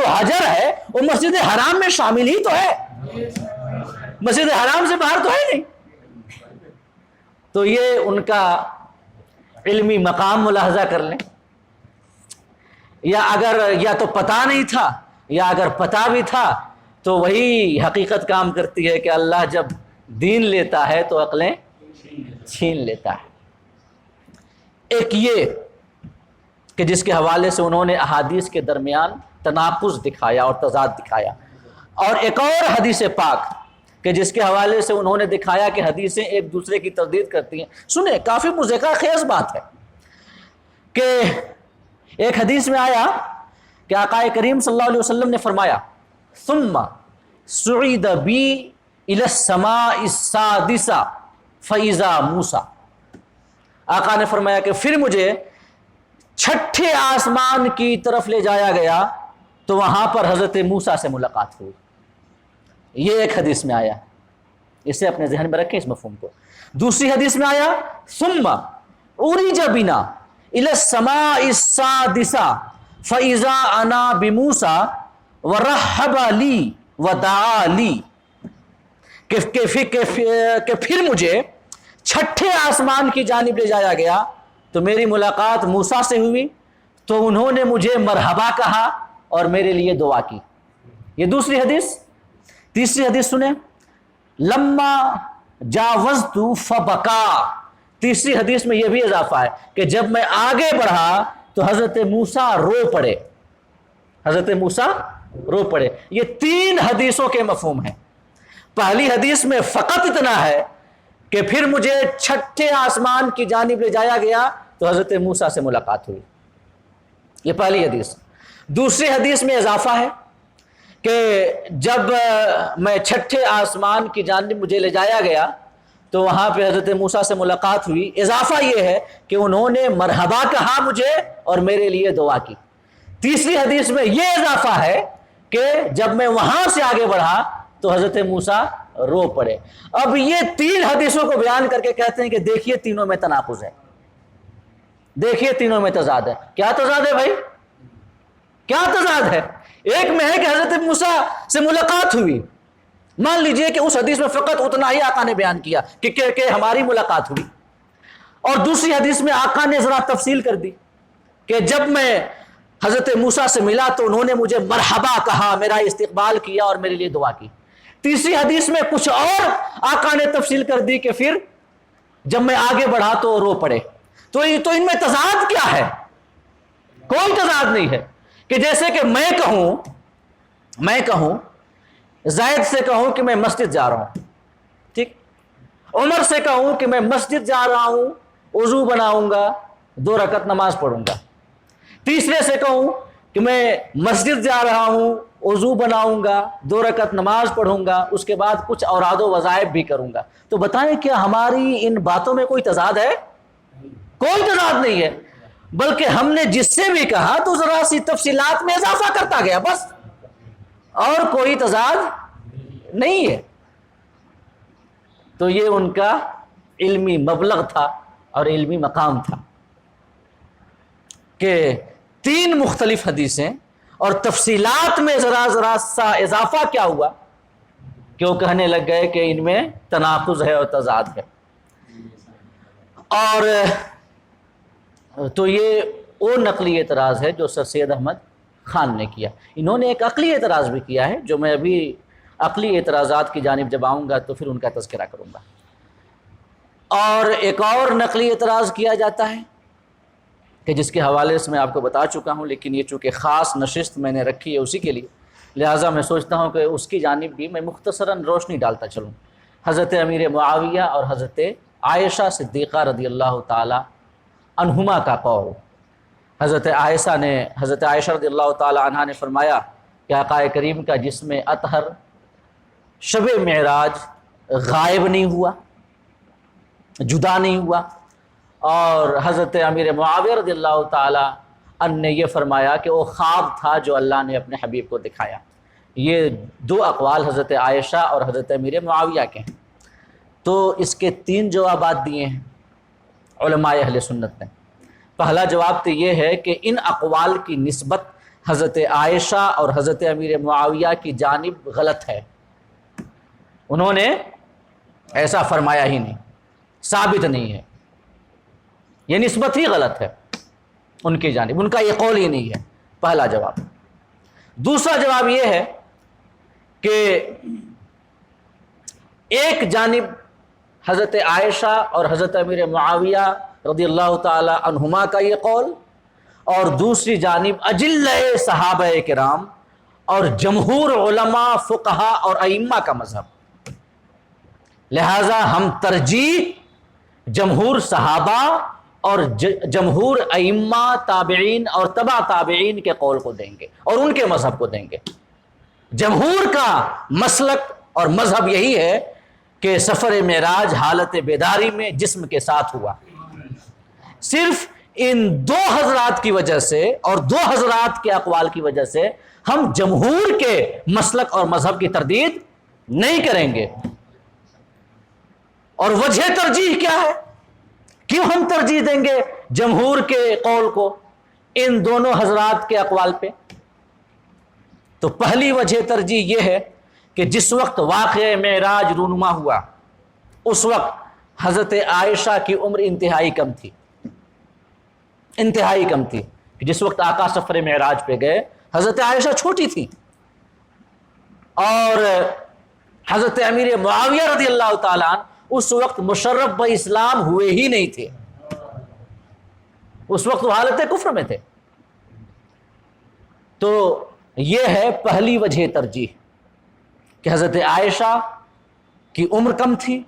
حجر ہے وہ مسجد حرام میں شامل ہی تو ہے، مسجد حرام سے باہر تو ہے نہیں. تو یہ ان کا علمی مقام ملاحظہ کر لیں. یا اگر یا تو پتہ نہیں تھا یا اگر پتہ بھی تھا تو وہی حقیقت کام کرتی ہے کہ اللہ جب دین لیتا ہے تو عقلیں چھین لیتا ہے. ایک یہ کہ جس کے حوالے سے انہوں نے احادیث کے درمیان تناقض دکھایا اور تضاد دکھایا, اور ایک اور حدیث پاک کہ جس کے حوالے سے انہوں نے دکھایا کہ حدیثیں ایک دوسرے کی تردید کرتی ہیں. سنیں, کافی مضحکہ خیز بات ہے کہ ایک حدیث میں آیا کہ آقا کریم صلی اللہ علیہ وسلم نے فرمایا ثم صعید بی الی السماء السادسہ فاذا موسیٰ. آقا نے فرمایا کہ پھر مجھے چھٹے آسمان کی طرف لے جایا گیا تو وہاں پر حضرت موسیٰ سے ملاقات ہوئی. یہ ایک حدیث میں آیا, اسے اپنے ذہن میں رکھیں اس مفہوم کو. دوسری حدیث میں آیا ثم عرج بنا الی السماء السادسہ فاذا انا بموسیٰ ورحب لی ودعا لی, کہ پھر مجھے چھٹے آسمان کی جانب لے جایا گیا تو میری ملاقات موسیٰ سے ہوئی تو انہوں نے مجھے مرحبا کہا اور میرے لیے دعا کی. یہ دوسری حدیث. تیسری حدیث سنیں, لما جاوزت فبکا. تیسری حدیث میں یہ بھی اضافہ ہے کہ جب میں آگے بڑھا تو حضرت موسیٰ رو پڑے. حضرت موسیٰ رو پڑے. یہ تین حدیثوں کے مفہوم ہیں. پہلی حدیث میں فقط اتنا ہے کہ پھر مجھے چھٹے آسمان کی جانب لے جایا گیا تو حضرت موسیٰ سے ملاقات ہوئی. یہ پہلی حدیث. دوسری حدیث میں اضافہ ہے کہ جب میں چھٹے آسمان کی جانب مجھے لے جایا گیا تو وہاں پہ حضرت موسیٰ سے ملاقات ہوئی. اضافہ یہ ہے کہ انہوں نے مرحبا کہا مجھے اور میرے لیے دعا کی. تیسری حدیث میں یہ اضافہ ہے کہ جب میں وہاں سے آگے بڑھا تو حضرت موسیٰ رو پڑے. اب یہ تین حدیثوں کو بیان کر کے کہتے ہیں کہ دیکھیے تینوں میں تناقض ہے, دیکھیے تینوں میں تضاد ہے. کیا تضاد ہے بھائی, کیا تضاد ہے؟ ایک میں ہے کہ حضرت موسیٰ سے ملاقات ہوئی, مان لیجئے کہ اس حدیث میں فقط اتنا ہی آقا نے بیان کیا کہ ہماری ملاقات ہوئی, اور دوسری حدیث میں آقا نے ذرا تفصیل کر دی کہ جب میں حضرت موسیٰ سے ملا تو انہوں نے مجھے مرحبا کہا, میرا استقبال کیا اور میرے لیے دعا کی. تیسری حدیث میں کچھ اور آقا نے تفصیل کر دی کہ پھر جب میں آگے بڑھا تو رو پڑے. تو ان میں تضاد کیا ہے؟ کوئی تضاد نہیں ہے. کہ جیسے کہ میں کہوں زید سے کہوں کہ میں مسجد جا رہا ہوں, ٹھیک, عمر سے کہوں کہ میں مسجد جا رہا ہوں, وضو بناؤں گا, 2 رکعت نماز پڑھوں گا. تیسرے سے کہوں کہ میں مسجد جا رہا ہوں, وضو بناؤں گا, 2 رکعت نماز پڑھوں گا, اس کے بعد کچھ اوراد و وظائف بھی کروں گا. تو بتائیں کیا ہماری ان باتوں میں کوئی تضاد ہے؟ کوئی تضاد نہیں ہے, بلکہ ہم نے جس سے بھی کہا تو ذرا سی تفصیلات میں اضافہ کرتا گیا بس, اور کوئی تضاد نہیں ہے. تو یہ ان کا علمی مبلغ تھا اور علمی مقام تھا کہ 3 مختلف حدیثیں اور تفصیلات میں ذرا سا اضافہ کیا ہوا کہ وہ کہنے لگ گئے کہ ان میں تناقض ہے اور تضاد ہے. اور تو یہ وہ نقلی اعتراض ہے جو سر سید احمد خان نے کیا. انہوں نے ایک عقلی اعتراض بھی کیا ہے جو میں ابھی عقلی اعتراضات کی جانب جب آؤں گا تو پھر ان کا تذکرہ کروں گا. اور ایک اور نقلی اعتراض کیا جاتا ہے کہ جس کے حوالے سے میں آپ کو بتا چکا ہوں, لیکن یہ چونکہ خاص نشست میں نے رکھی ہے اسی کے لیے, لہٰذا میں سوچتا ہوں کہ اس کی جانب بھی میں مختصراً روشنی ڈالتا چلوں. حضرت امیر معاویہ اور حضرت عائشہ صدیقہ رضی اللہ تعالی عنہما کا قول. حضرت عائشہ رضی اللہ تعالی عنہا نے فرمایا کہ آقا کریم کا جسم اطہر شب معراج غائب نہیں ہوا, جدا نہیں ہوا, اور حضرت امیر معاویہ رضی اللہ تعالی عنہ نے یہ فرمایا کہ وہ خواب تھا جو اللہ نے اپنے حبیب کو دکھایا. یہ 2 اقوال حضرت عائشہ اور حضرت امیر معاویہ کے ہیں. تو اس کے 3 جوابات دیے ہیں علماء اہل سنت نے. پہلا جواب تو یہ ہے کہ ان اقوال کی نسبت حضرت عائشہ اور حضرت امیر معاویہ کی جانب غلط ہے, انہوں نے ایسا فرمایا ہی نہیں. ثابت نہیں ہے، یہ نسبت ہی غلط ہے ان کی جانب، ان کا یہ قول ہی نہیں ہے، پہلا جواب۔ دوسرا جواب یہ ہے کہ ایک جانب حضرت عائشہ اور حضرت امیر معاویہ رضی اللہ تعالی عنہما کا یہ قول، اور دوسری جانب اجلہ صحابہ کرام اور جمہور علماء فقہا اور ائمہ کا مذہب۔ لہذا ہم ترجیح جمہور صحابہ اور جمہور ائمہ تابعین اور تبع تابعین کے قول کو دیں گے اور ان کے مذہب کو دیں گے۔ جمہور کا مسلک اور مذہب یہی ہے کہ سفر معراج حالت بیداری میں جسم کے ساتھ ہوا۔ صرف ان دو حضرات کی وجہ سے اور دو حضرات کے اقوال کی وجہ سے ہم جمہور کے مسلک اور مذہب کی تردید نہیں کریں گے۔ اور وجہ ترجیح کیا ہے؟ کیوں ہم ترجیح دیں گے جمہور کے قول کو ان دونوں حضرات کے اقوال پہ؟ تو پہلی وجہ ترجیح یہ ہے کہ جس وقت واقعہ معراج رونما ہوا اس وقت حضرت عائشہ کی عمر انتہائی کم تھی، انتہائی کم تھی۔ جس وقت آقا سفر معراج پہ گئے حضرت عائشہ چھوٹی تھی، اور حضرت امیر معاویہ رضی اللہ تعالیٰ عنہ اس وقت مشرف اسلام ہوئے ہی نہیں تھے، اس وقت وہ حالت کفر میں تھے۔ تو یہ ہے پہلی وجہ ترجیح کہ حضرت عائشہ کی عمر کم تھی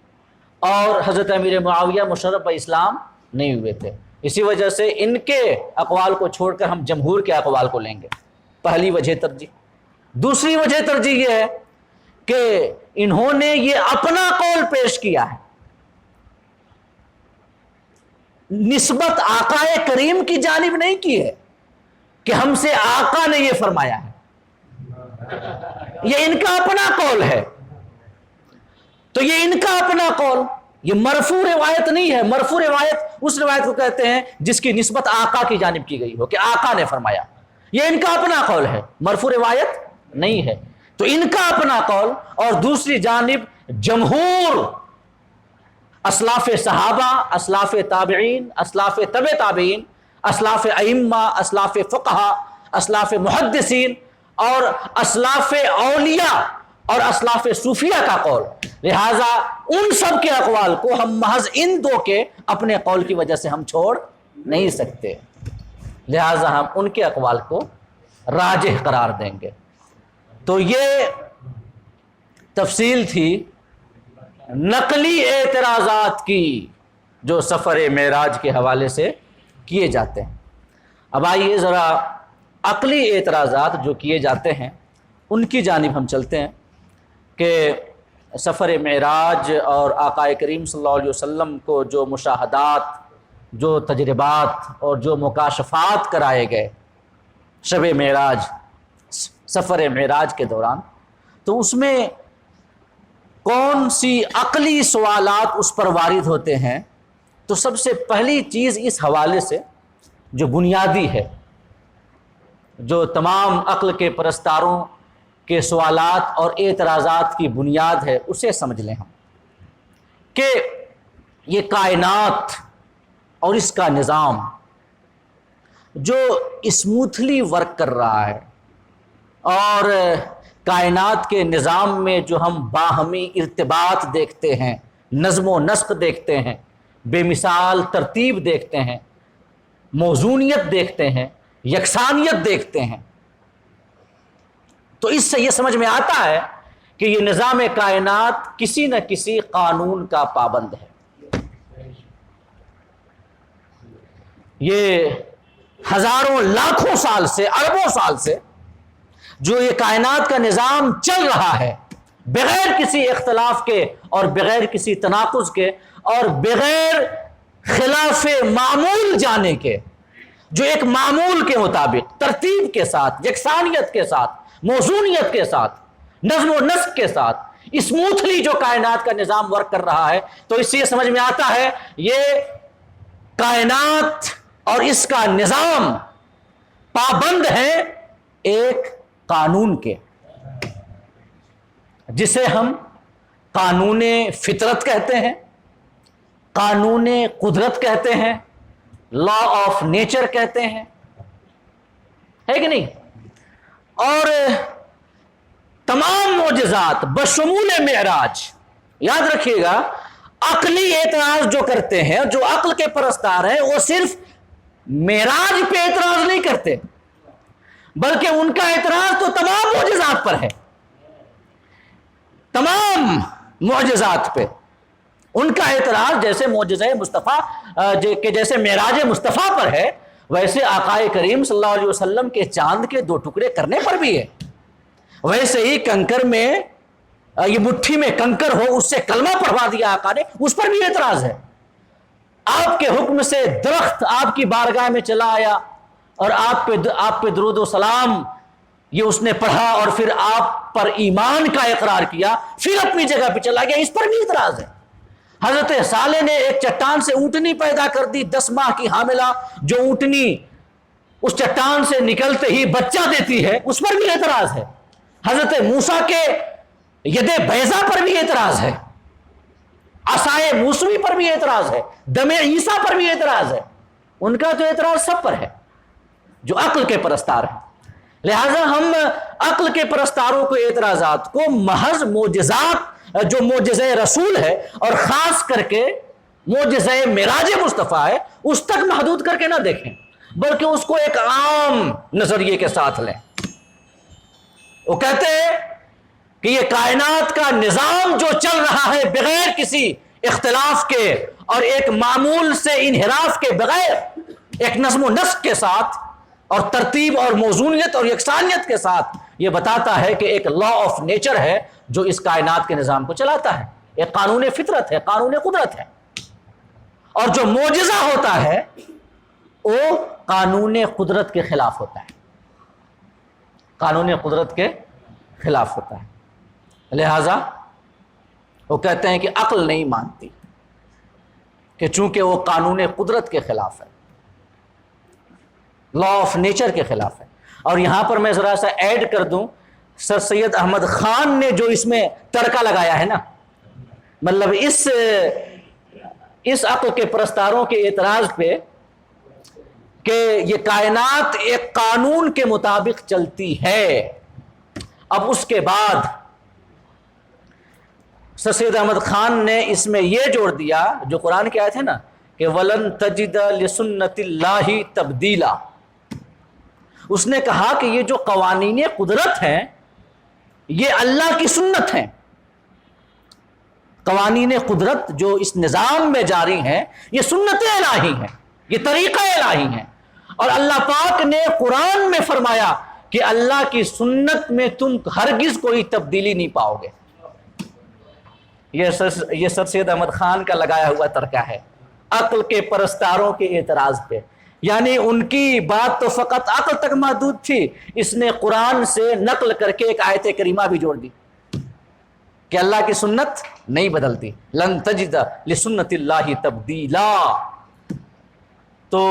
اور حضرت امیر معاویہ مشرف اسلام نہیں ہوئے تھے، اسی وجہ سے ان کے اقوال کو چھوڑ کر ہم جمہور کے اقوال کو لیں گے، پہلی وجہ ترجیح۔ دوسری وجہ ترجیح یہ ہے کہ انہوں نے یہ اپنا قول پیش کیا ہے، نسبت آقا کریم کی جانب نہیں کی ہے کہ ہم سے آقا نے یہ فرمایا ہے، یہ ان کا اپنا قول ہے۔ تو یہ ان کا اپنا قول، یہ مرفوع روایت نہیں ہے۔ مرفوع روایت اس روایت کو کہتے ہیں جس کی نسبت آقا کی جانب کی گئی ہو کہ آقا نے فرمایا، یہ ان کا اپنا قول ہے، مرفوع روایت نہیں ہے۔ تو ان کا اپنا قول، اور دوسری جانب جمہور اسلاف صحابہ، اسلاف تابعین، اسلاف تبع تابعین، اسلاف ائمہ، اسلاف فقہا، اسلاف محدثین اور اسلاف اولیاء اور اسلاف صوفیہ کا قول۔ لہذا ان سب کے اقوال کو ہم محض ان دو کے اپنے قول کی وجہ سے ہم چھوڑ نہیں سکتے، لہذا ہم ان کے اقوال کو راجح قرار دیں گے۔ تو یہ تفصیل تھی نقلی اعتراضات کی جو سفر معراج کے حوالے سے کیے جاتے ہیں۔ اب آئیے ذرا عقلی اعتراضات جو کیے جاتے ہیں ان کی جانب ہم چلتے ہیں کہ سفر معراج اور آقا کریم صلی اللہ علیہ وسلم کو جو مشاہدات، جو تجربات اور جو مکاشفات کرائے گئے شب معراج، سفر معراج کے دوران، تو اس میں کون سی عقلی سوالات اس پر وارد ہوتے ہیں؟ تو سب سے پہلی چیز اس حوالے سے جو بنیادی ہے، جو تمام عقل کے پرستاروں کے سوالات اور اعتراضات کی بنیاد ہے، اسے سمجھ لیں ہم کہ یہ کائنات اور اس کا نظام جو اسموتھلی ورک کر رہا ہے، اور کائنات کے نظام میں جو ہم باہمی ارتباط دیکھتے ہیں، نظم و نسق دیکھتے ہیں، بے مثال ترتیب دیکھتے ہیں، موزونیت دیکھتے ہیں، یکسانیت دیکھتے ہیں، تو اس سے یہ سمجھ میں آتا ہے کہ یہ نظام کائنات کسی نہ کسی قانون کا پابند ہے۔ یہ ہزاروں لاکھوں سال سے، اربوں سال سے جو یہ کائنات کا نظام چل رہا ہے، بغیر کسی اختلاف کے اور بغیر کسی تناقض کے اور بغیر خلاف معمول جانے کے، جو ایک معمول کے مطابق ترتیب کے ساتھ، یکسانیت کے ساتھ، موزونیت کے ساتھ، نظم و نسق کے ساتھ اسموتھلی جو کائنات کا نظام ورک کر رہا ہے، تو اس سے یہ سمجھ میں آتا ہے یہ کائنات اور اس کا نظام پابند ہے ایک قانون کے، جسے ہم قانون فطرت کہتے ہیں، قانون قدرت کہتے ہیں، لا آف نیچر کہتے ہیں، ہے کہ نہیں؟ اور تمام معجزات بشمول معراج، یاد رکھیے گا، عقلی اعتراض جو کرتے ہیں، جو عقل کے پرستار ہیں، وہ صرف معراج پہ اعتراض نہیں کرتے، بلکہ ان کا اعتراض تو تمام معجزات پر ہے، تمام معجزات پہ ان کا اعتراض جیسے معجزہ مصطفیٰ کہ جیسے معراج مصطفیٰ پر ہے، ویسے آقا کریم صلی اللہ علیہ وسلم کے چاند کے 2 ٹکڑے کرنے پر بھی ہے، ویسے ہی کنکر میں یہ مٹھی میں کنکر ہو اس سے کلمہ پڑھوا دیا آقا نے، اس پر بھی اعتراض ہے۔ آپ کے حکم سے درخت آپ کی بارگاہ میں چلا آیا اور آپ پہ درود و سلام یہ اس نے پڑھا اور پھر آپ پر ایمان کا اقرار کیا، پھر اپنی جگہ پہ چلا گیا، اس پر بھی اعتراض ہے۔ حضرت صالح نے ایک چٹان سے اونٹنی پیدا کر دی، 10 ماہ کی حاملہ جو اونٹنی اس چٹان سے نکلتے ہی بچہ دیتی ہے، اس پر بھی اعتراض ہے۔ حضرت موسیٰ کے ید بیضا پر بھی اعتراض ہے، عصائے موسوی پر بھی اعتراض ہے، دم عیسیٰ پر بھی اعتراض ہے۔ ان کا تو اعتراض سب پر ہے جو عقل کے پرستار ہیں۔ لہذا ہم عقل کے پرستاروں کو اعتراضات کو محض معجزات جو معجزہ رسول ہے اور خاص کر کے معجزہ معراج مصطفیٰ ہے اس تک محدود کر کے نہ دیکھیں، بلکہ اس کو ایک عام نظریے کے ساتھ لیں۔ وہ کہتے ہیں کہ یہ کائنات کا نظام جو چل رہا ہے بغیر کسی اختلاف کے اور ایک معمول سے انحراف کے بغیر، ایک نظم و نسق کے ساتھ اور ترتیب اور موزونیت اور یکسانیت کے ساتھ، یہ بتاتا ہے کہ ایک لا آف نیچر ہے جو اس کائنات کے نظام کو چلاتا ہے، ایک قانون فطرت ہے، قانون قدرت ہے۔ اور جو معجزہ ہوتا ہے وہ قانون قدرت کے خلاف ہوتا ہے، قانون قدرت کے خلاف ہوتا ہے۔ لہذا وہ کہتے ہیں کہ عقل نہیں مانتی کہ چونکہ وہ قانون قدرت کے خلاف ہے، لا آف نیچر کے خلاف ہے۔ اور یہاں پر میں ذرا سا ایڈ کر دوں، سر سید احمد خان نے جو اس میں تڑکا لگایا ہے نا، مطلب اس عقل کے پرستاروں کے اعتراض پہ کہ یہ کائنات ایک قانون کے مطابق چلتی ہے، اب اس کے بعد سر سید احمد خان نے اس میں یہ جوڑ دیا جو قرآن کی آیت ہے نا کہ وَلَن تَجِدَ لِسُنَّتِ اللَّهِ تَبْدِيلًا۔ اس نے کہا کہ یہ جو قوانین قدرت ہیں یہ اللہ کی سنت ہیں، قوانین قدرت جو اس نظام میں جاری ہیں یہ سنت الہی ہیں، یہ طریقہ الہی ہیں، اور اللہ پاک نے قرآن میں فرمایا کہ اللہ کی سنت میں تم ہرگز کوئی تبدیلی نہیں پاؤ گے۔ یہ سر سید احمد خان کا لگایا ہوا ترکہ ہے عقل کے پرستاروں کے اعتراض پہ، یعنی ان کی بات تو فقط عقل تک محدود تھی، اس نے قرآن سے نقل کر کے ایک آیت کریمہ بھی جوڑ دی کہ اللہ کی سنت نہیں بدلتی، لن تجد لسنت اللہ تبدیلا۔ تو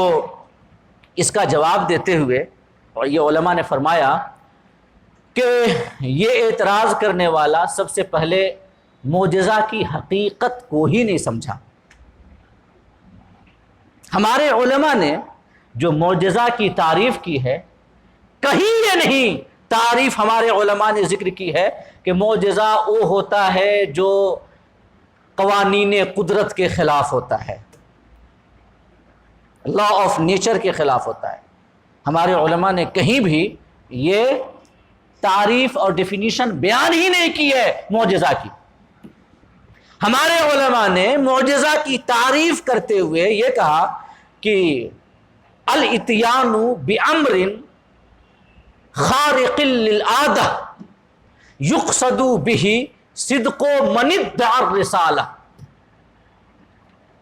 اس کا جواب دیتے ہوئے اور یہ علماء نے فرمایا کہ یہ اعتراض کرنے والا سب سے پہلے معجزہ کی حقیقت کو ہی نہیں سمجھا۔ ہمارے علماء نے جو معجزہ کی تعریف کی ہے، کہیں یہ نہیں تعریف ہمارے علماء نے ذکر کی ہے کہ معجزہ وہ ہوتا ہے جو قوانین قدرت کے خلاف ہوتا ہے، لا آف نیچر کے خلاف ہوتا ہے۔ ہمارے علماء نے کہیں بھی یہ تعریف اور ڈیفینیشن بیان ہی نہیں کی ہے معجزہ کی۔ ہمارے علماء نے معجزہ کی تعریف کرتے ہوئے یہ کہا کہ الاتیان بامر خارق للعادہ یقصد به صدق من ادعى الرسالہ۔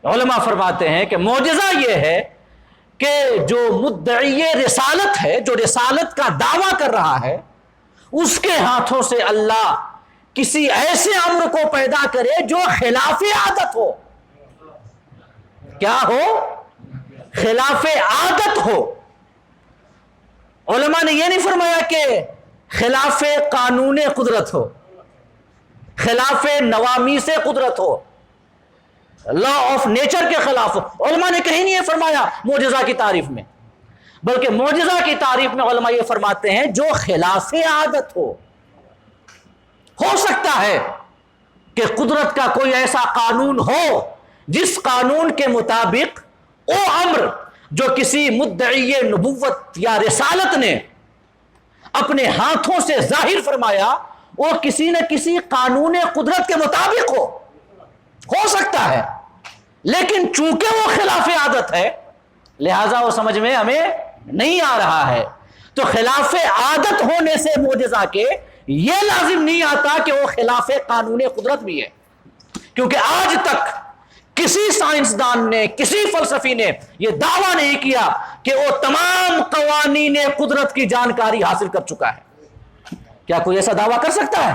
علماء فرماتے ہیں کہ معجزہ یہ ہے کہ جو مدعی رسالت ہے، جو رسالت کا دعویٰ کر رہا ہے، اس کے ہاتھوں سے اللہ کسی ایسے امر کو پیدا کرے جو خلاف عادت ہو۔ کیا ہو؟ خلاف عادت ہو۔ علماء نے یہ نہیں فرمایا کہ خلاف قانون قدرت ہو، خلاف نوامیس قدرت ہو، لا آف نیچر کے خلاف ہو۔ علماء نے کہیں نہیں یہ فرمایا معجزہ کی تعریف میں، بلکہ معجزہ کی تعریف میں علماء یہ فرماتے ہیں جو خلاف عادت ہو سکتا ہے کہ قدرت کا کوئی ایسا قانون ہو جس قانون کے مطابق او امر جو کسی مدعی نبوت یا رسالت نے اپنے ہاتھوں سے ظاہر فرمایا وہ کسی نہ کسی قانون قدرت کے مطابق ہو سکتا ہے، لیکن چونکہ وہ خلاف عادت ہے لہذا وہ سمجھ میں ہمیں نہیں آ رہا ہے۔ تو خلاف عادت ہونے سے معجزہ کے یہ لازم نہیں آتا کہ وہ خلاف قانون قدرت بھی ہے، کیونکہ آج تک کسی سائنسدان نے، کسی فلسفی نے یہ دعویٰ نہیں کیا کہ وہ تمام قوانین قدرت کی جانکاری حاصل کر چکا ہے۔ کیا کوئی ایسا دعویٰ کر سکتا ہے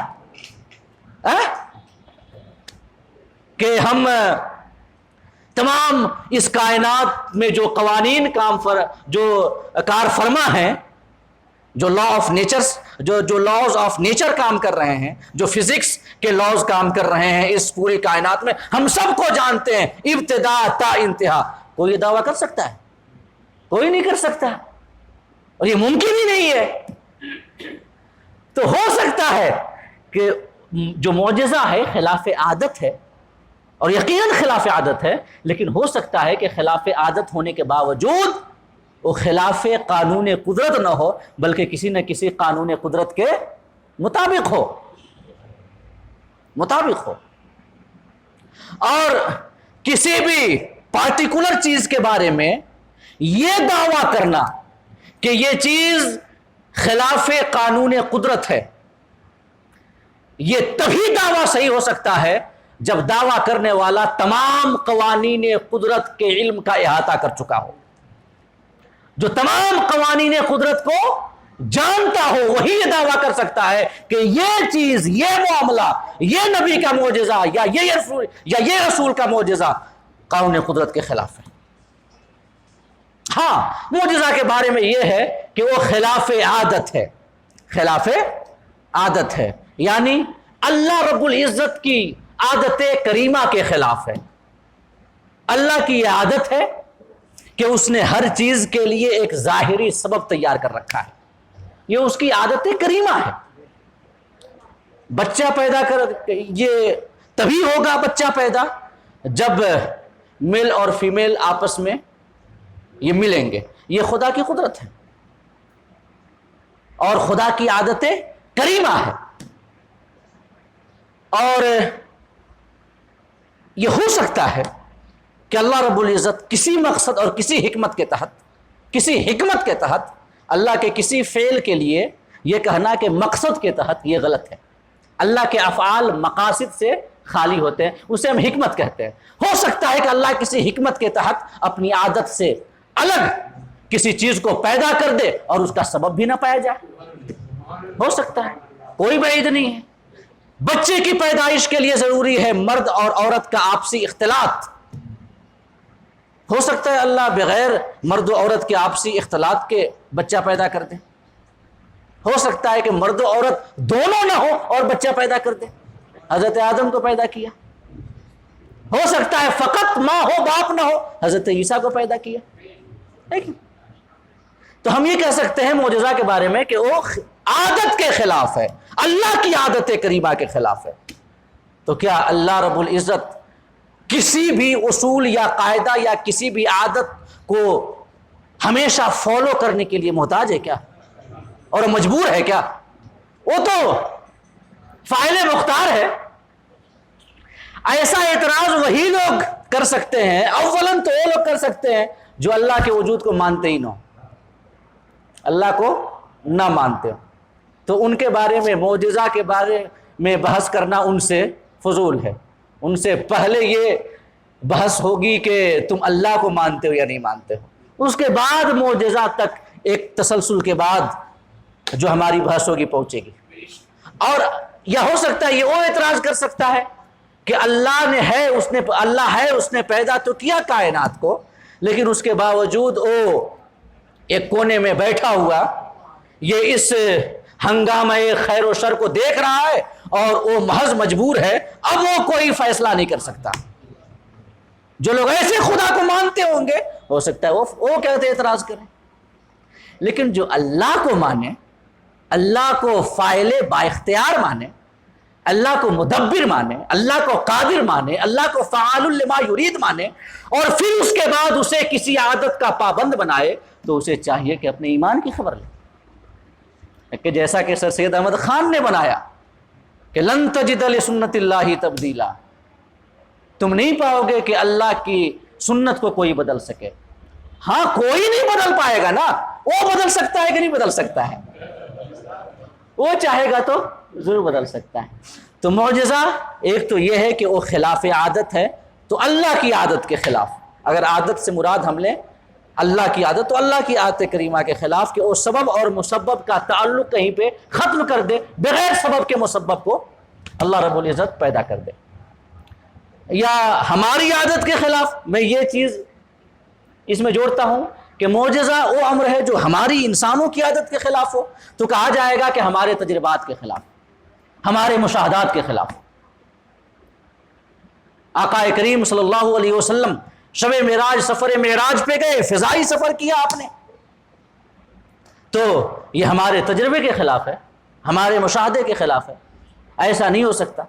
کہ ہم تمام اس کائنات میں جو قوانین جو کار فرما ہیں، جو لا آف نیچر، جو لاز آف نیچر کام کر رہے ہیں، جو فزکس کے لاز کام کر رہے ہیں اس پوری کائنات میں، ہم سب کو جانتے ہیں ابتدا تا انتہا۔ کوئی یہ دعویٰ کر سکتا ہے؟ کوئی نہیں کر سکتا، اور یہ ممکن ہی نہیں ہے۔ تو ہو سکتا ہے کہ جو معجزہ ہے خلاف عادت ہے، اور یقیناً خلاف عادت ہے، لیکن ہو سکتا ہے کہ خلاف عادت ہونے کے باوجود وہ خلاف قانون قدرت نہ ہو، بلکہ کسی نہ کسی قانون قدرت کے مطابق ہو۔ اور کسی بھی پارٹیکولر چیز کے بارے میں یہ دعویٰ کرنا کہ یہ چیز خلاف قانون قدرت ہے، یہ تبھی دعویٰ صحیح ہو سکتا ہے جب دعویٰ کرنے والا تمام قوانین قدرت کے علم کا احاطہ کر چکا ہو۔ جو تمام قوانین قدرت کو جانتا ہو وہی یہ دعویٰ کر سکتا ہے کہ یہ چیز، یہ معاملہ، یہ نبی کا معجزہ یا یہ رسول کا معجزہ قانون قدرت کے خلاف ہے۔ ہاں، معجزہ کے بارے میں یہ ہے کہ وہ خلاف عادت ہے، خلاف عادت ہے، یعنی اللہ رب العزت کی عادت کریمہ کے خلاف ہے۔ اللہ کی یہ عادت ہے کہ اس نے ہر چیز کے لیے ایک ظاہری سبب تیار کر رکھا ہے، یہ اس کی عادت کریمہ ہے۔ بچہ پیدا یہ تبھی ہوگا بچہ پیدا جب میل اور فیمیل آپس میں یہ ملیں گے، یہ خدا کی قدرت ہے اور خدا کی عادت کریمہ ہے۔ اور یہ ہو سکتا ہے کہ اللہ رب العزت کسی مقصد اور کسی حکمت کے تحت اللہ کے کسی فعل کے لیے یہ کہنا کہ مقصد کے تحت یہ غلط ہے۔ اللہ کے افعال مقاصد سے خالی ہوتے ہیں، اسے ہم حکمت کہتے ہیں۔ ہو سکتا ہے کہ اللہ کسی حکمت کے تحت اپنی عادت سے الگ کسی چیز کو پیدا کر دے اور اس کا سبب بھی نہ پایا جائے، ہو سکتا ہے، کوئی بعید نہیں ہے۔ بچے کی پیدائش کے لیے ضروری ہے مرد اور عورت کا آپسی اختلاط، ہو سکتا ہے اللہ بغیر مرد و عورت کے آپسی اختلاط کے بچہ پیدا کر دے، ہو سکتا ہے کہ مرد و عورت دونوں نہ ہو اور بچہ پیدا کر دے، حضرت آدم کو پیدا کیا، ہو سکتا ہے فقط ماں ہو باپ نہ ہو، حضرت عیسیٰ کو پیدا کیا۔ تو ہم یہ کہہ سکتے ہیں معجزہ کے بارے میں کہ وہ عادت کے خلاف ہے، اللہ کی عادت کریمہ کے خلاف ہے۔ تو کیا اللہ رب العزت کسی بھی اصول یا قاعدہ یا کسی بھی عادت کو ہمیشہ فالو کرنے کے لیے محتاج ہے کیا، اور مجبور ہے کیا؟ وہ تو فاعل مختار ہے۔ ایسا اعتراض وہی لوگ کر سکتے ہیں، اولاً تو وہ لوگ کر سکتے ہیں جو اللہ کے وجود کو مانتے ہی نہ ہو، اللہ کو نہ مانتے ہو، تو ان کے بارے میں معجزہ کے بارے میں بحث کرنا ان سے فضول ہے۔ ان سے پہلے یہ بحث ہوگی کہ تم اللہ کو مانتے ہو یا نہیں مانتے ہو، اس کے بعد معجزہ تک ایک تسلسل کے بعد جو ہماری بحث ہوگی پہنچے گی۔ اور یا ہو سکتا ہے یہ وہ اعتراض کر سکتا ہے کہ اللہ ہے، اس نے پیدا تو کیا کائنات کو، لیکن اس کے باوجود وہ ایک کونے میں بیٹھا ہوا یہ اس ہنگامہ خیر و شر کو دیکھ رہا ہے اور وہ محض مجبور ہے، اب وہ کوئی فیصلہ نہیں کر سکتا۔ جو لوگ ایسے خدا کو مانتے ہوں گے ہو سکتا ہے وہ کہتے اعتراض کریں، لیکن جو اللہ کو مانے، اللہ کو فاعل با اختیار مانے، اللہ کو مدبر مانے، اللہ کو قادر مانے، اللہ کو فعال لما یرید مانے، اور پھر اس کے بعد اسے کسی عادت کا پابند بنائے، تو اسے چاہیے کہ اپنے ایمان کی خبر لے، کہ جیسا کہ سر سید احمد خان نے بنایا کہ لن تجد لسنت اللہ تبدیلا، تم نہیں پاؤ گے کہ اللہ کی سنت کو کوئی بدل سکے۔ ہاں کوئی نہیں بدل پائے گا نا، وہ بدل سکتا ہے کہ نہیں بدل سکتا ہے؟ وہ چاہے گا تو ضرور بدل سکتا ہے۔ تو معجزہ ایک تو یہ ہے کہ وہ خلاف عادت ہے، تو اللہ کی عادت کے خلاف، اگر عادت سے مراد ہم لیں اللہ کی عادت، تو اللہ کی عادت کریمہ کے خلاف کہ وہ سبب اور مسبب کا تعلق کہیں پہ ختم کر دے، بغیر سبب کے مسبب کو اللہ رب العزت پیدا کر دے۔ یا ہماری عادت کے خلاف، میں یہ چیز اس میں جوڑتا ہوں کہ معجزہ وہ امر ہے جو ہماری انسانوں کی عادت کے خلاف ہو، تو کہا جائے گا کہ ہمارے تجربات کے خلاف، ہمارے مشاہدات کے خلاف۔ آقا کریم صلی اللہ علیہ وسلم شب معراج، سفر معراج پہ گئے، فضائی سفر کیا آپ نے، تو یہ ہمارے تجربے کے خلاف ہے، ہمارے مشاہدے کے خلاف ہے، ایسا نہیں ہو سکتا۔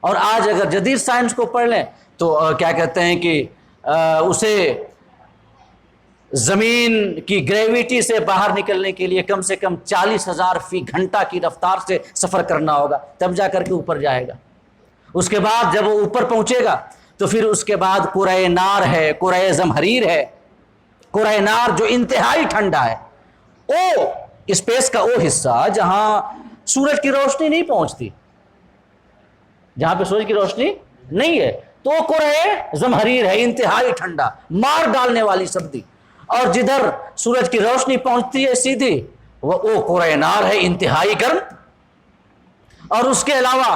اور آج اگر جدید سائنس کو پڑھ لیں تو کیا کہتے ہیں کہ اسے زمین کی گریویٹی سے باہر نکلنے کے لیے کم سے کم 40,000 فی گھنٹہ کی رفتار سے سفر کرنا ہوگا، تب جا کر کے اوپر جائے گا۔ اس کے بعد جب وہ اوپر پہنچے گا تو پھر اس کے بعد کرۂ نار ہے، کرۂ زمہریر ہے، کرۂ نار جو انتہائی ٹھنڈا ہے، وہ اسپیس کا وہ حصہ جہاں سورج کی روشنی نہیں پہنچتی، جہاں پہ سورج کی روشنی نہیں ہے، تو وہ کرۂ زمہریر ہے، انتہائی ٹھنڈا، مار ڈالنے والی سردی۔ اور جدھر سورج کی روشنی پہنچتی ہے سیدھی، وہ کرۂ نار ہے، انتہائی گرم۔ اور اس کے علاوہ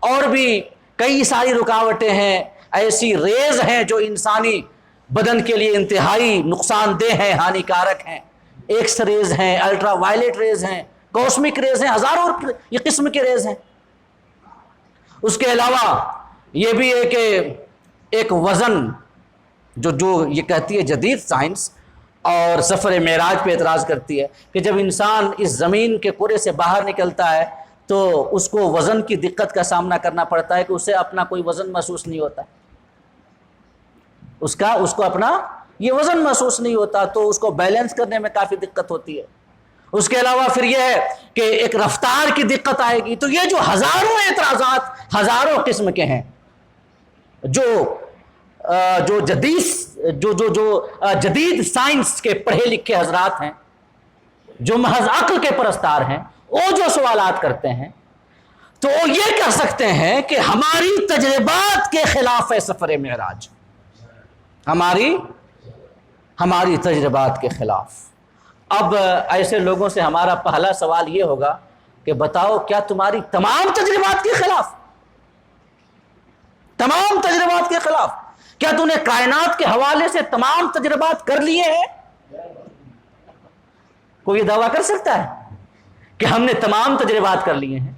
اور بھی کئی ساری رکاوٹیں ہیں، ایسی ریز ہیں جو انسانی بدن کے لیے انتہائی نقصان دہ ہیں، ہانیکارک ہیں، ایکس ریز ہیں، الٹرا وائلٹ ریز ہیں، کوسمک ریز ہیں، ہزاروں یہ قسم کے ریز ہیں۔ اس کے علاوہ یہ بھی ہے کہ ایک وزن جو یہ کہتی ہے جدید سائنس اور سفر معراج پہ اعتراض کرتی ہے کہ جب انسان اس زمین کے کرے سے باہر نکلتا ہے تو اس کو وزن کی دقت کا سامنا کرنا پڑتا ہے کہ اسے اپنا کوئی وزن محسوس نہیں ہوتا، اس کو اپنا یہ وزن محسوس نہیں ہوتا، تو اس کو بیلنس کرنے میں کافی دقت ہوتی ہے۔ اس کے علاوہ پھر یہ ہے کہ ایک رفتار کی دقت آئے گی۔ تو یہ جو ہزاروں اعتراضات ہزاروں قسم کے ہیں، جو جدید سائنس کے پڑھے لکھے حضرات ہیں، جو محض عقل کے پرستار ہیں، وہ جو سوالات کرتے ہیں، تو وہ یہ کہہ سکتے ہیں کہ ہماری تجربات کے خلاف ہے سفر معراج، ہماری تجربات کے خلاف۔ اب ایسے لوگوں سے ہمارا پہلا سوال یہ ہوگا کہ بتاؤ کیا تمہاری تمام تجربات کے خلاف، تمام تجربات کے خلاف، کیا تم نے کائنات کے حوالے سے تمام تجربات کر لیے ہیں؟ کوئی یہ دعویٰ کر سکتا ہے کہ ہم نے تمام تجربات کر لیے ہیں؟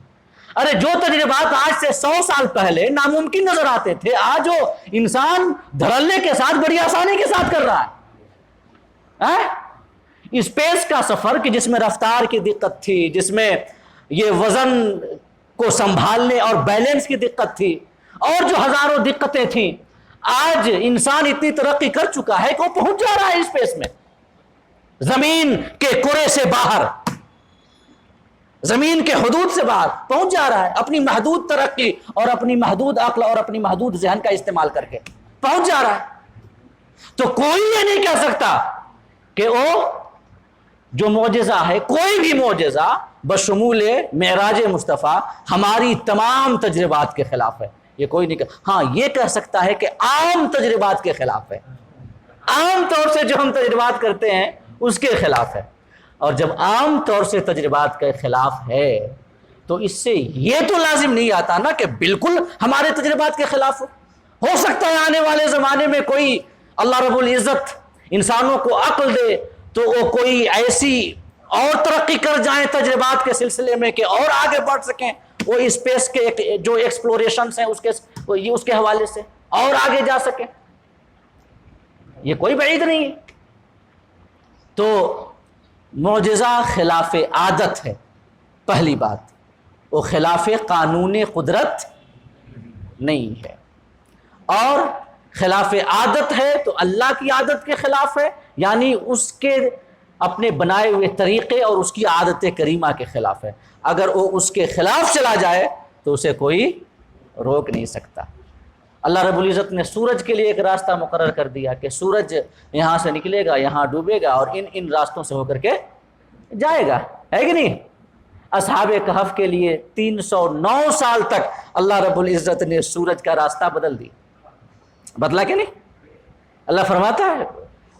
ارے جو تجربات آج سے 100 سال پہلے ناممکن نظر آتے تھے، آج وہ انسان دھڑلے کے ساتھ بڑی آسانی کے ساتھ کر رہا ہے۔ اسپیس کا سفر کہ جس میں رفتار کی دقت تھی، جس میں یہ وزن کو سنبھالنے اور بیلنس کی دقت تھی، اور جو ہزاروں دقتیں تھیں، آج انسان اتنی ترقی کر چکا ہے کہ وہ پہنچ جا رہا ہے اسپیس میں، زمین کے کرے سے باہر، زمین کے حدود سے باہر پہنچ جا رہا ہے، اپنی محدود ترقی اور اپنی محدود عقل اور اپنی محدود ذہن کا استعمال کر کے پہنچ جا رہا ہے۔ تو کوئی یہ نہیں کہہ سکتا کہ وہ جو معجزہ ہے، کوئی بھی معجزہ بشمول معراج مصطفیٰ ہماری تمام تجربات کے خلاف ہے، یہ کوئی نہیں ہاں یہ کہہ سکتا ہے کہ عام تجربات کے خلاف ہے، عام طور سے جو ہم تجربات کرتے ہیں اس کے خلاف ہے۔ اور جب عام طور سے تجربات کے خلاف ہے تو اس سے یہ تو لازم نہیں آتا نا کہ بالکل ہمارے تجربات کے خلاف ہو سکتا ہے آنے والے زمانے میں کوئی اللہ رب العزت انسانوں کو عقل دے تو وہ کوئی ایسی اور ترقی کر جائیں تجربات کے سلسلے میں کہ اور آگے بڑھ سکیں، وہ اسپیس کے جو ایکسپلوریشنز ہیں اس کے حوالے سے اور آگے جا سکیں۔ یہ کوئی بعید نہیں ہے۔ تو معجزہ خلاف عادت ہے، پہلی بات، وہ خلاف قانون قدرت نہیں ہے، اور خلاف عادت ہے تو اللہ کی عادت کے خلاف ہے، یعنی اس کے اپنے بنائے ہوئے طریقے اور اس کی عادت کریمہ کے خلاف ہے۔ اگر وہ اس کے خلاف چلا جائے تو اسے کوئی روک نہیں سکتا۔ اللہ رب العزت نے سورج کے لیے ایک راستہ مقرر کر دیا کہ سورج یہاں سے نکلے گا، یہاں ڈوبے گا، اور ان راستوں سے ہو کر کے جائے گا، ہے کہ نہیں؟ اصحاب کہف کے لیے 309 سال تک اللہ رب العزت نے سورج کا راستہ بدل دیا، بدلا کہ نہیں؟ اللہ فرماتا ہے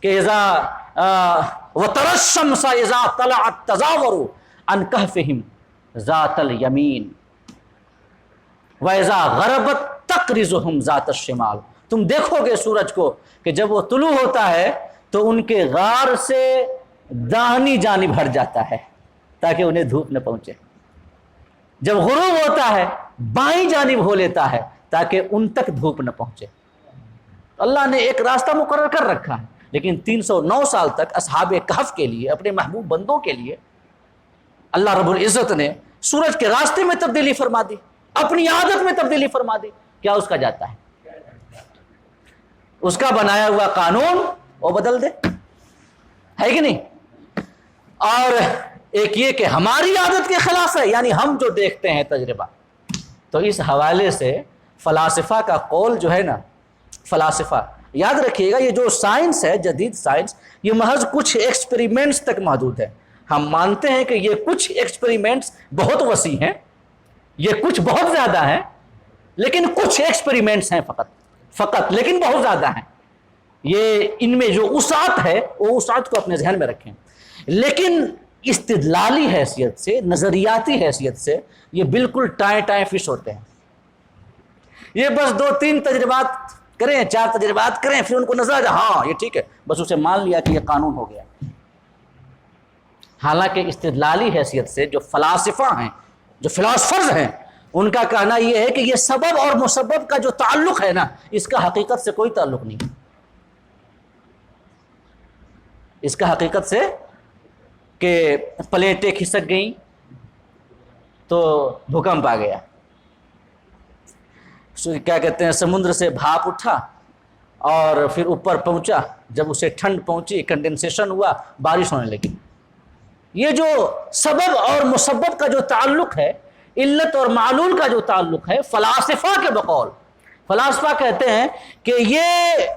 کہ اذا وترى الشمس اذا طلعت تزاور عن كهفهم ذات اليمين واذا غربت تقرضهم ذات الشمال۔ تم دیکھو گے سورج کو کہ جب وہ طلوع ہوتا ہے تو ان کے غار سے داہنی جانب ہٹ جاتا ہے تاکہ انہیں دھوپ نہ پہنچے، جب غروب ہوتا ہے بائیں جانب ہو لیتا ہے تاکہ ان تک دھوپ نہ پہنچے۔ اللہ نے ایک راستہ مقرر کر رکھا ہے، لیکن 309 سال تک اصحاب کہف کے لیے، اپنے محبوب بندوں کے لیے اللہ رب العزت نے سورج کے راستے میں تبدیلی فرما دی، اپنی عادت میں تبدیلی فرما دی۔ کیا اس کا جاتا ہے؟ اس کا بنایا ہوا قانون وہ بدل دے، ہے کہ نہیں؟ اور ایک یہ کہ ہماری عادت کے خلاف ہے، یعنی ہم جو دیکھتے ہیں تجربہ۔ تو اس حوالے سے فلاسفہ کا قول جو ہے نا، فلاسفہ یاد رکھیے گا، یہ جو سائنس ہے، جدید سائنس، یہ محض کچھ ایکسپیریمنٹس تک محدود ہے۔ ہم مانتے ہیں کہ یہ کچھ ایکسپیریمنٹس بہت وسیع ہیں، یہ کچھ بہت زیادہ ہیں، لیکن کچھ ایکسپیریمنٹس ہیں فقط، لیکن بہت زیادہ ہیں۔ یہ ان میں جو وسعت ہے وہ وسعت کو اپنے ذہن میں رکھیں، لیکن استدلالی حیثیت سے، نظریاتی حیثیت سے یہ بالکل ٹائیں فش ہوتے ہیں۔ یہ بس 2-3 تجربات کریں، 4 تجربات کریں، پھر ان کو نظر آ جائے ہاں یہ ٹھیک ہے، بس اسے مان لیا کہ یہ قانون ہو گیا۔ حالانکہ استدلالی حیثیت سے جو فلاسفہ ہیں، جو فلاسفرز ہیں، ان کا کہنا یہ ہے کہ یہ سبب اور مسبب کا جو تعلق ہے نا، اس کا حقیقت سے کوئی تعلق نہیں، اس کا حقیقت سے کہ پلیٹیں کھسک گئیں تو بھوکمپ آ گیا، کیا کہتے ہیں، سمندر سے بھاپ اٹھا اور پھر اوپر پہنچا، جب اسے ٹھنڈ پہنچی، کنڈنسیشن ہوا، بارش ہونے لگی۔ یہ جو سبب اور مسبب کا جو تعلق ہے، علت اور معلول کا جو تعلق ہے، فلاسفہ کے بقول، فلاسفہ کہتے ہیں کہ یہ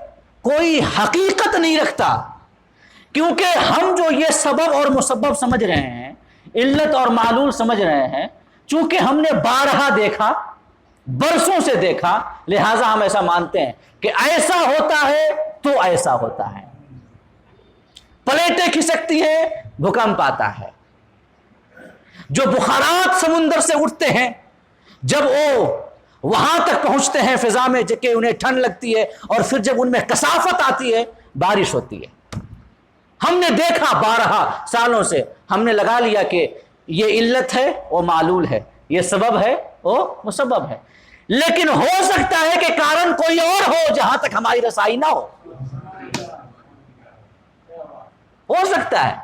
کوئی حقیقت نہیں رکھتا، کیونکہ ہم جو یہ سبب اور مسبب سمجھ رہے ہیں، علت اور معلول سمجھ رہے ہیں، چونکہ ہم نے بارہا دیکھا، برسوں سے دیکھا، لہٰذا ہم ایسا مانتے ہیں کہ ایسا ہوتا ہے تو ایسا ہوتا ہے۔ پلیٹیں کھسکتی ہیں، بھوکمپ آتا ہے۔ جو بخارات سمندر سے اٹھتے ہیں، جب وہ وہاں تک پہنچتے ہیں فضا میں کہ انہیں ٹھنڈ لگتی ہے، اور پھر جب ان میں کثافت آتی ہے، بارش ہوتی ہے۔ ہم نے دیکھا 12 سالوں سے، ہم نے لگا لیا کہ یہ علت ہے وہ معلول ہے، یہ سبب ہے وہ مسبب ہے، لیکن ہو سکتا ہے کہ کارن کوئی اور ہو جہاں تک ہماری رسائی نہ ہو سکتا ہے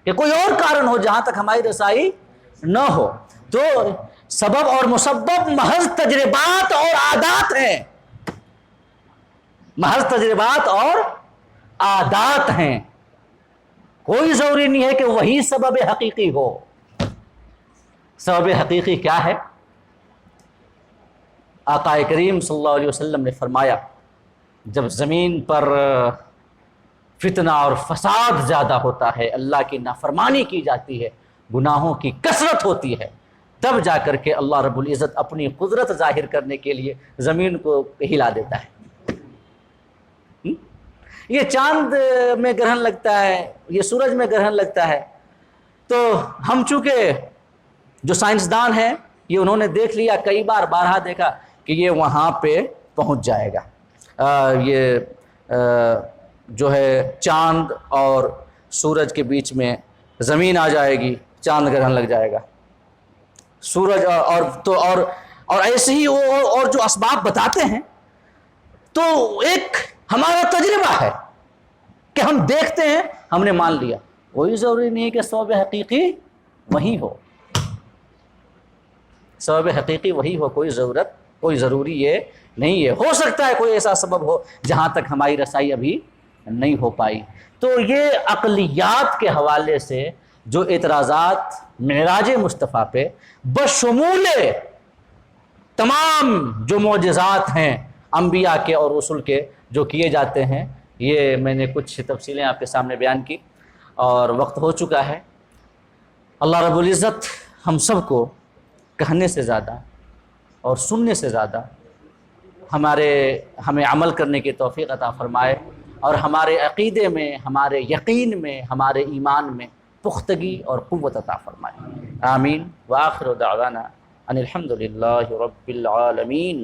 کہ کوئی اور کارن ہو جہاں تک ہماری رسائی نہ ہو۔ تو سبب اور مسبب محض تجربات اور عادات ہیں، محض تجربات اور عادات ہیں، کوئی ضروری نہیں ہے کہ وہی سبب حقیقی ہو۔ سبب حقیقی کیا ہے؟ آقا کریم صلی اللہ علیہ وسلم نے فرمایا، جب زمین پر فتنہ اور فساد زیادہ ہوتا ہے، اللہ کی نافرمانی کی جاتی ہے، گناہوں کی کثرت ہوتی ہے، تب جا کر کے اللہ رب العزت اپنی قدرت ظاہر کرنے کے لیے زمین کو ہلا دیتا ہے۔ یہ چاند میں گرہن لگتا ہے، یہ سورج میں گرہن لگتا ہے، تو ہم چونکہ جو سائنسدان ہیں، یہ انہوں نے دیکھ لیا، کئی بار بارہا دیکھا کہ یہ وہاں پہ پہنچ جائے گا، یہ جو ہے چاند اور سورج کے بیچ میں زمین آ جائے گی، چاند گرہن لگ جائے گا، سورج اور ایسے ہی اور جو اسباب بتاتے ہیں۔ تو ایک ہمارا تجربہ ہے کہ ہم دیکھتے ہیں ہم نے مان لیا، کوئی ضروری نہیں ہے کہ سبب حقیقی وہی ہو، سبب حقیقی وہی ہو، کوئی ضروری یہ نہیں ہے، ہو سکتا ہے کوئی ایسا سبب ہو جہاں تک ہماری رسائی ابھی نہیں ہو پائی۔ تو یہ عقلیات کے حوالے سے جو اعتراضات معراج مصطفیٰ پہ بشمول تمام جو معجزات ہیں انبیاء کے اور رسل کے جو کیے جاتے ہیں، یہ میں نے کچھ تفصیلیں آپ کے سامنے بیان کی اور وقت ہو چکا ہے۔ اللہ رب العزت ہم سب کو کہنے سے زیادہ اور سننے سے زیادہ ہمیں عمل کرنے کی توفیق عطا فرمائے، اور ہمارے عقیدے میں، ہمارے یقین میں، ہمارے ایمان میں پختگی اور قوت عطا فرمائے۔ آمین۔ وآخر دعوانا ان الحمد للہ رب العالمین۔